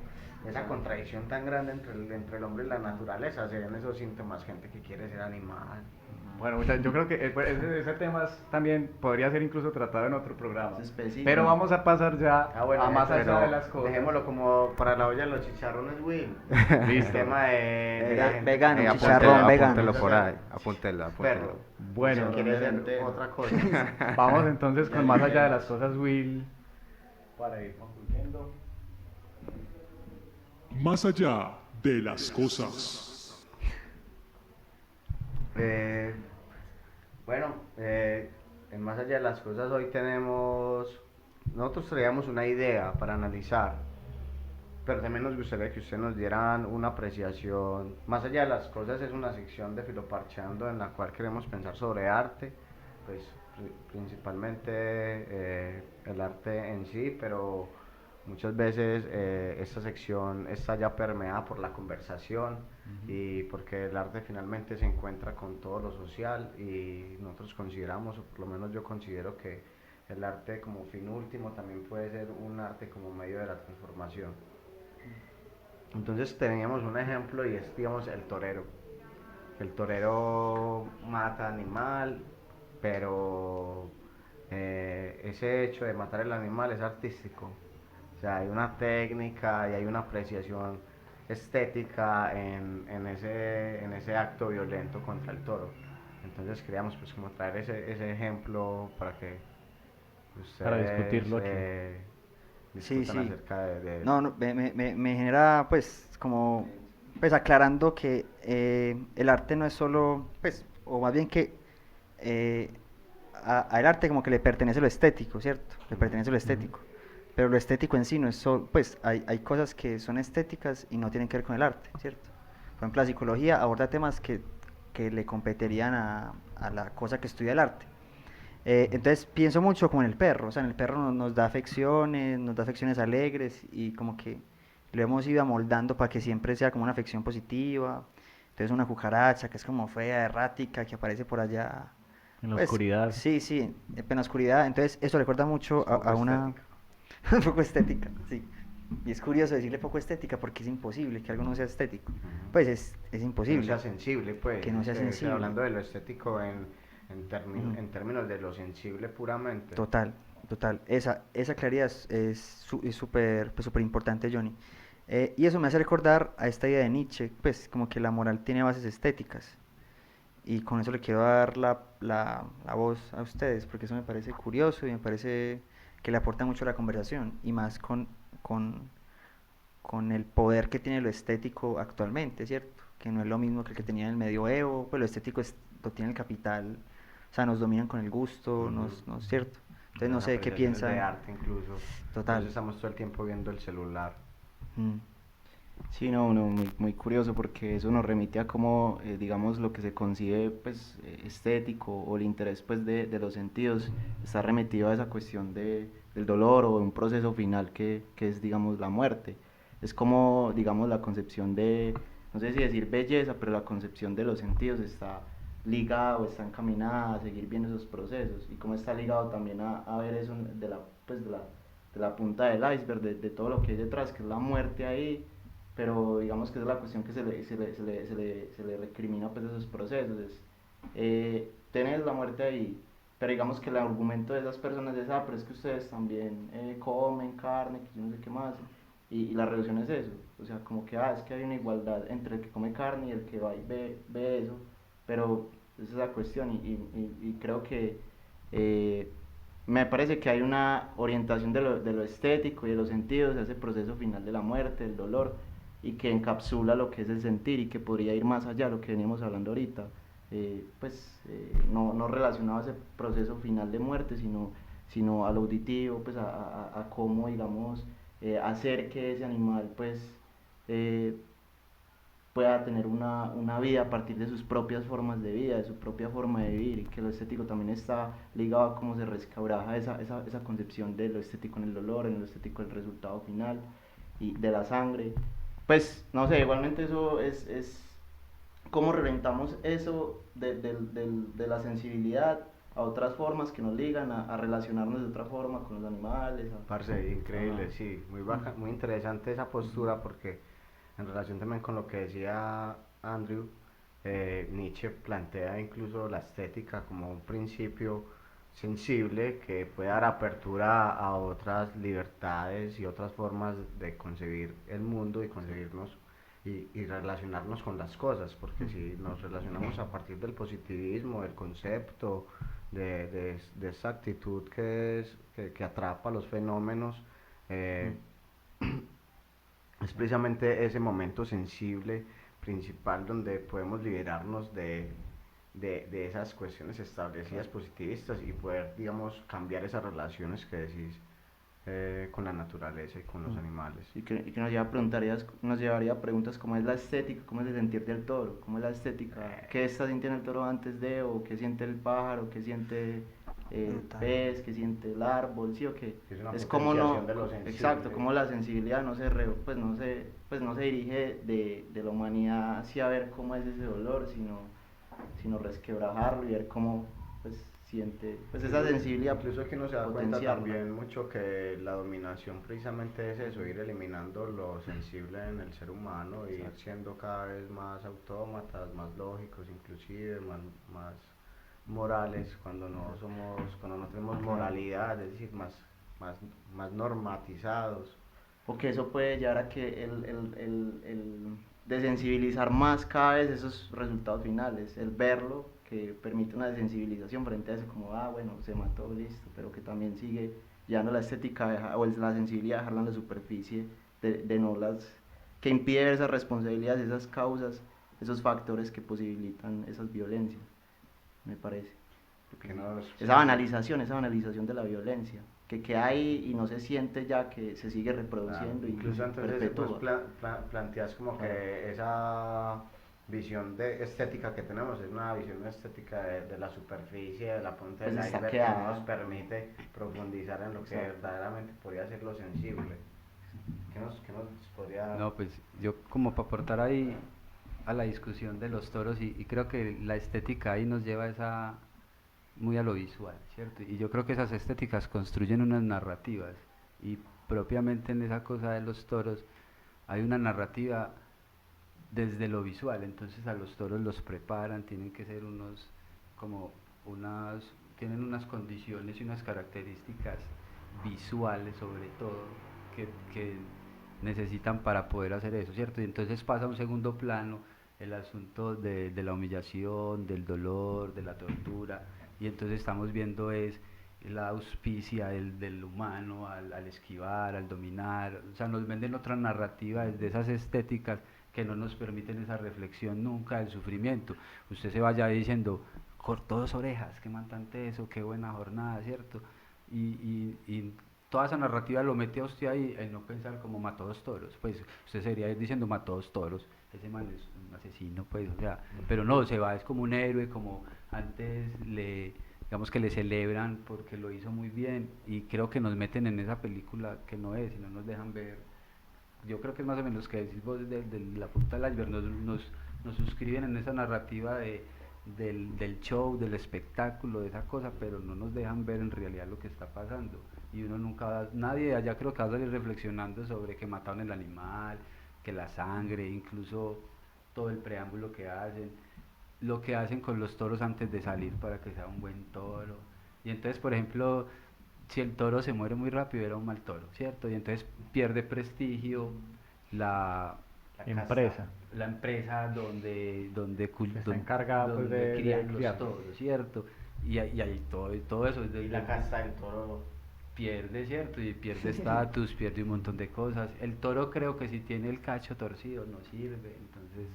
esa contradicción tan grande entre el hombre y la naturaleza. Se ven esos síntomas, gente que quiere ser animal. Bueno, yo creo que ese tema también podría ser incluso tratado en otro programa. Pero vamos a pasar ya a más allá de las cosas. Dejémoslo como para la olla de los chicharrones, Will. Listo. El tema de vegano, chicharrón vegano. Apúntelo por ahí, apúntelo. Bueno, si quiere ser otra cosa. Vamos entonces con más allá de las cosas, Will, para ir concluyendo. Más allá de las cosas. En más allá de las cosas, hoy nosotros traíamos una idea para analizar, pero también nos gustaría que ustedes nos dieran una apreciación. Más allá de las cosas es una sección de Filoparchando en la cual queremos pensar sobre arte, pues principalmente el arte en sí, pero Muchas veces esta sección está ya permeada por la conversación y porque el arte finalmente se encuentra con todo lo social y nosotros consideramos, o por lo menos yo considero que el arte como fin último también puede ser un arte como medio de la transformación. Entonces teníamos un ejemplo y es, digamos, el torero. El torero mata animal, pero ese hecho de matar el animal es artístico. O sea, hay una técnica y hay una apreciación estética en ese acto violento contra el toro. Entonces queríamos pues como traer ese ejemplo para que ustedes Para discutirlo aquí. discutan acerca de No, no, me genera pues como pues aclarando que el arte no es solo pues o más bien que al arte como que le pertenece lo estético, ¿cierto? Le pertenece lo estético. Pero lo estético en sí no es solo, pues hay cosas que son estéticas y no tienen que ver con el arte, ¿cierto? Por ejemplo, la psicología aborda temas que le competirían a la cosa que estudia el arte. Entonces pienso mucho como en el perro, o sea, en el perro nos da afecciones alegres y como que lo hemos ido amoldando para que siempre sea como una afección positiva. Entonces una cucaracha que es como fea, errática, que aparece por allá. En la Pues, oscuridad. Sí, en la oscuridad. Entonces eso recuerda mucho a una... un poco estética, sí. Y es curioso decirle poco estética porque es imposible que algo no sea estético. Pues es imposible. Que no sea sensible, pues. Que no sea sensible. Hablando de lo estético en términos de lo sensible puramente. Total. Esa claridad es súper pues, súper importante, Johnny. Y eso me hace recordar a esta idea de Nietzsche, pues como que la moral tiene bases estéticas. Y con eso le quiero dar la voz a ustedes, porque eso me parece curioso y me parece que le aporta mucho a la conversación, y más con el poder que tiene lo estético actualmente, ¿cierto? Que no es lo mismo que el que tenía en el medioevo, pues lo estético lo tiene el capital, o sea, nos dominan con el gusto, ¿cierto? Entonces no sé qué piensan. De arte incluso. Total. Entonces estamos todo el tiempo viendo el celular. Sí, no, muy, muy curioso porque eso nos remite a cómo, digamos, lo que se concibe pues, estético o el interés pues, de los sentidos está remitido a esa cuestión del dolor o de un proceso final que es, digamos, la muerte. Es como, digamos, la concepción de, no sé si decir belleza, pero la concepción de los sentidos está ligada o está encaminada a seguir viendo esos procesos y cómo está ligado también a ver eso de la punta del iceberg, de todo lo que hay detrás, que es la muerte ahí, pero digamos que es la cuestión que se le recrimina pues esos procesos, tener la muerte ahí, pero digamos que el argumento de esas personas es, pero es que ustedes también comen carne, que yo no sé qué más, y la relación es eso, o sea, como que es que hay una igualdad entre el que come carne y el que va y ve eso, pero esa es la cuestión y creo que me parece que hay una orientación de lo estético y de los sentidos, ese proceso final de la muerte, del dolor, y que encapsula lo que es el sentir y que podría ir más allá de lo que veníamos hablando ahorita, no relacionado a ese proceso final de muerte, sino al auditivo, pues a cómo, digamos, hacer que ese animal, pues, pueda tener una vida a partir de sus propias formas de vida, de su propia forma de vivir, y que lo estético también está ligado a cómo se resquebraja esa concepción de lo estético en el dolor, en lo estético en el resultado final, y de la sangre. Pues, no sé, igualmente eso es cómo reventamos eso de la sensibilidad a otras formas que nos ligan a relacionarnos de otra forma con los animales. Parce, increíble, sí, muy interesante esa postura porque en relación también con lo que decía Andrew, Nietzsche plantea incluso la estética como un principio sensible que puede dar apertura a otras libertades y otras formas de concebir el mundo y concebirnos y relacionarnos con las cosas, porque si nos relacionamos a partir del positivismo, del concepto, de esa actitud que atrapa los fenómenos, es precisamente ese momento sensible principal donde podemos liberarnos de esas cuestiones establecidas positivistas y poder, digamos, cambiar esas relaciones que decís con la naturaleza y con los animales. Y que nos llevaría a preguntas como es la estética, cómo es el sentir del toro, cómo es la estética, qué está sintiendo el toro antes de, o qué siente el pájaro, qué siente el Total. pez, qué siente el árbol, sí o qué. Es una Es como no, potenciación de lo sensible. exacto, como la sensibilidad no se, pues no se dirige de la humanidad hacia ver cómo es ese dolor, sino resquebrajarlo y ver cómo pues siente pues esa sensibilidad. Incluso que uno se da cuenta potenciarla. también mucho que la dominación precisamente es eso, ir eliminando lo sensible en el ser humano y ir siendo cada vez más autómatas, más lógicos inclusive, más morales cuando cuando no tenemos moralidad, es decir, más normatizados. Porque eso puede llevar a que el desensibilizar más cada vez esos resultados finales, el verlo, que permite una desensibilización frente a eso, como, bueno, se mató, listo, pero que también sigue llevando la estética o la sensibilidad, dejarla en la superficie, de no las, que impide ver esas responsabilidades, esas causas, esos factores que posibilitan esas violencias, me parece. Esa banalización de la violencia, que hay y no se siente ya, que se sigue reproduciendo y Incluso entonces perpetúa. planteas como que esa visión de estética que tenemos es una visión estética de la superficie, de la punta del Pues está iceberg, que quedada. no nos permite profundizar en lo que verdaderamente podría ser lo sensible. ¿Qué nos podría...? No, pues yo como para aportar ahí a la discusión de los toros y creo que la estética ahí nos lleva muy a lo visual, ¿cierto? Y yo creo que esas estéticas construyen unas narrativas y propiamente en esa cosa de los toros hay una narrativa desde lo visual, entonces a los toros los preparan, tienen que ser tienen unas condiciones y unas características visuales sobre todo que necesitan para poder hacer eso, ¿cierto? Y entonces pasa a un segundo plano el asunto de la humillación, del dolor, de la tortura, y entonces estamos viendo es la auspicia del humano al esquivar, al dominar, o sea, nos venden otra narrativa desde esas estéticas que no nos permiten esa reflexión nunca del sufrimiento. Usted se vaya diciendo, cortó 2 orejas, qué man tan teso, qué buena jornada, ¿cierto? Y toda esa narrativa lo mete a usted ahí en no pensar como mató 2 toros, pues usted sería ir diciendo mató 2 toros, ese man es un asesino, pues, o sea, pero no, se va, es como un héroe, como antes digamos que le celebran porque lo hizo muy bien, y creo que nos meten en esa película que no es, y no nos dejan ver. Yo creo que es más o menos que decís vos de la punta del iceberg, nos suscriben en esa narrativa del show, del espectáculo, de esa cosa, pero no nos dejan ver en realidad lo que está pasando, y uno nadie allá creo que va a salir reflexionando sobre que mataron el animal, que la sangre, incluso todo el preámbulo que hacen, lo que hacen con los toros antes de salir para que sea un buen toro, y entonces por ejemplo si el toro se muere muy rápido era un mal toro, ¿cierto? Y entonces pierde prestigio la empresa donde está encargada pues, de crían los criar toros, ¿cierto? Y ahí todo eso Y la casta del toro pierde, ¿cierto? Y pierde estatus, pierde un montón de cosas. El toro creo que si tiene el cacho torcido no sirve, entonces...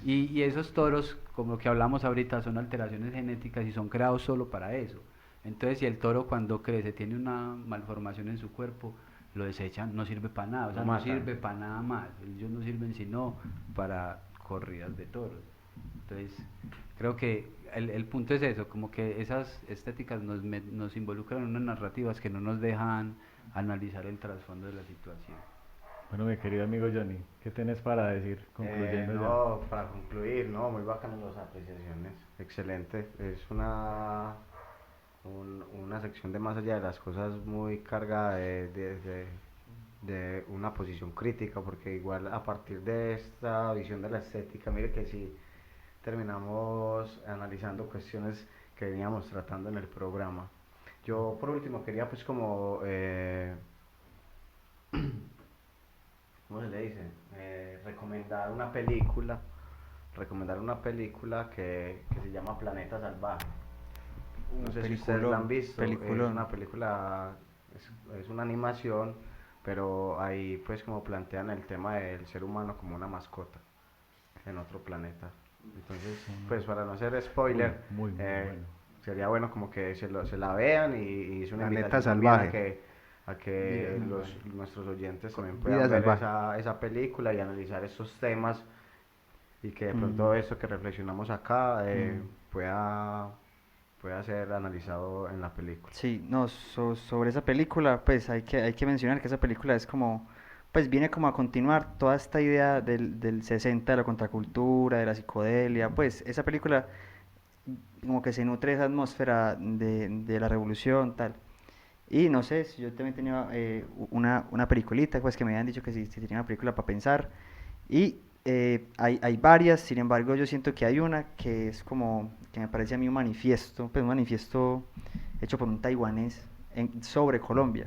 Y esos toros, como que hablamos ahorita, son alteraciones genéticas y son creados solo para eso. Entonces si el toro cuando crece tiene una malformación en su cuerpo, lo desechan, no sirve para nada, o sea, no sirve para nada más. Ellos no sirven sino para corridas de toros. Entonces creo que el punto es eso, como que esas estéticas nos involucran en unas narrativas que no nos dejan analizar el trasfondo de la situación. Bueno, mi querido amigo Johnny, ¿qué tenés para decir concluyendo no, para concluir, muy bacanas las apreciaciones, excelente, es una sección de más allá de las cosas muy cargada de una posición crítica, porque igual a partir de esta visión de la estética, mire que si terminamos analizando cuestiones que veníamos tratando en el programa. Yo por último quería pues como ¿cómo se le dice? Recomendar una película que se llama Planeta Salvaje. No sé si ustedes la han visto. Es una película, es una animación, pero ahí pues como plantean el tema del ser humano como una mascota en otro planeta. Entonces, pues para no hacer spoiler, muy bueno. Sería bueno como que se la vean y es una Planeta invitación Salvaje. a que nuestros oyentes también puedan ver esa película y analizar esos temas, y que de pronto eso que reflexionamos acá pueda pueda ser analizado en la película. Sí, no, sobre esa película, pues hay que mencionar que esa película es como, pues viene como a continuar toda esta idea del 60, de la contracultura, de la psicodelia, pues esa película como que se nutre de esa atmósfera de la revolución, tal. Y no sé, si yo también tenía una peliculita, pues que me habían dicho que si tenía una película para pensar, y hay varias, sin embargo yo siento que hay una que es como, que me parece a mí un manifiesto, pues un manifiesto hecho por un taiwanés sobre Colombia.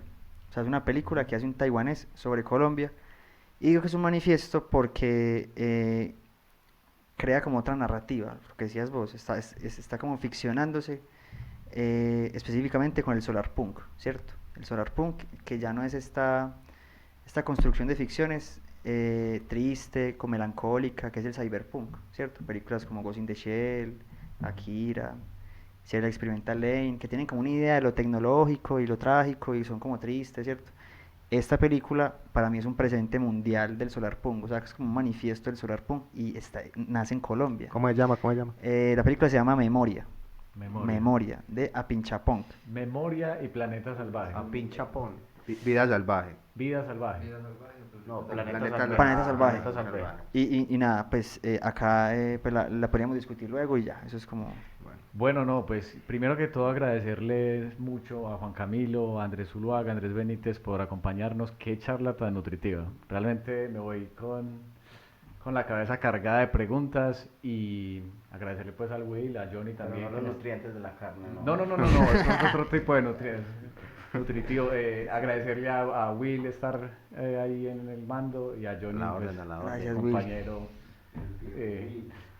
O sea, es una película que hace un taiwanés sobre Colombia, y digo que es un manifiesto porque crea como otra narrativa, lo que decías vos, está como ficcionándose específicamente con el solarpunk, ¿cierto? El solarpunk, que ya no es esta construcción de ficciones triste, como melancólica, que es el cyberpunk, ¿cierto? Películas como Ghost in the Shell, Akira, Serial Experimental Lane, que tienen como una idea de lo tecnológico y lo trágico y son como tristes, ¿cierto? Esta película para mí es un presente mundial del solarpunk, o sea, es como un manifiesto del solarpunk y nace en Colombia. ¿Cómo se llama? La película se llama Memoria. Memoria, de Apinchapong. Memoria y Planeta Salvaje. Apinchapong. Vida salvaje. Vida salvaje. No, Planeta Salvaje. Y nada, pues acá pues la podríamos discutir luego y ya, eso es como... Bueno, no, pues primero que todo agradecerles mucho a Juan Camilo, a Andrés Zuluaga, a Andrés Benítez por acompañarnos. Qué charla tan nutritiva. Realmente me voy con la cabeza cargada de preguntas y agradecerle pues al Will, a Johnny también. Pero no los nutrientes de la carne, No, eso es otro tipo de nutrientes. Nutritivo. Agradecerle a Will estar ahí en el mando y a Johnny, Gracias, compañero.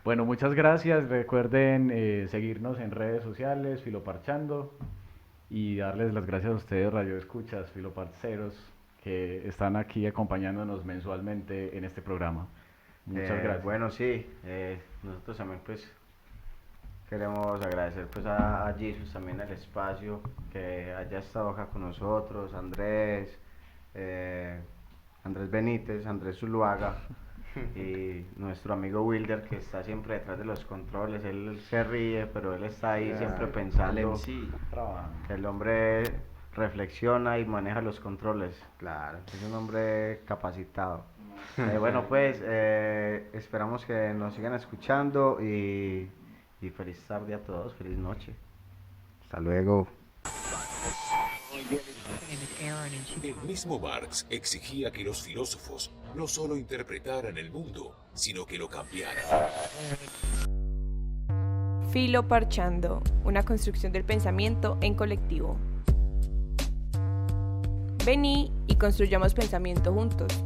Bueno, muchas gracias. Recuerden seguirnos en redes sociales, Filoparchando, y darles las gracias a ustedes, Radio Escuchas, Filoparceros, que están aquí acompañándonos mensualmente en este programa. Muchas gracias. Bueno, sí, nosotros también pues queremos agradecer pues a Jesus también el espacio, que haya estado acá con nosotros, Andrés Benítez, Andrés Zuluaga y nuestro amigo Wilder, que está siempre detrás de los controles. Él se ríe, pero él está ahí siempre pensando. El hombre reflexiona y maneja los controles. Claro, es un hombre capacitado. Bueno, pues esperamos que nos sigan escuchando y feliz tarde a todos, feliz noche. Hasta luego. El mismo Marx exigía que los filósofos no solo interpretaran el mundo, sino que lo cambiaran. Filoparchando, una construcción del pensamiento en colectivo. Vení y construyamos pensamiento juntos.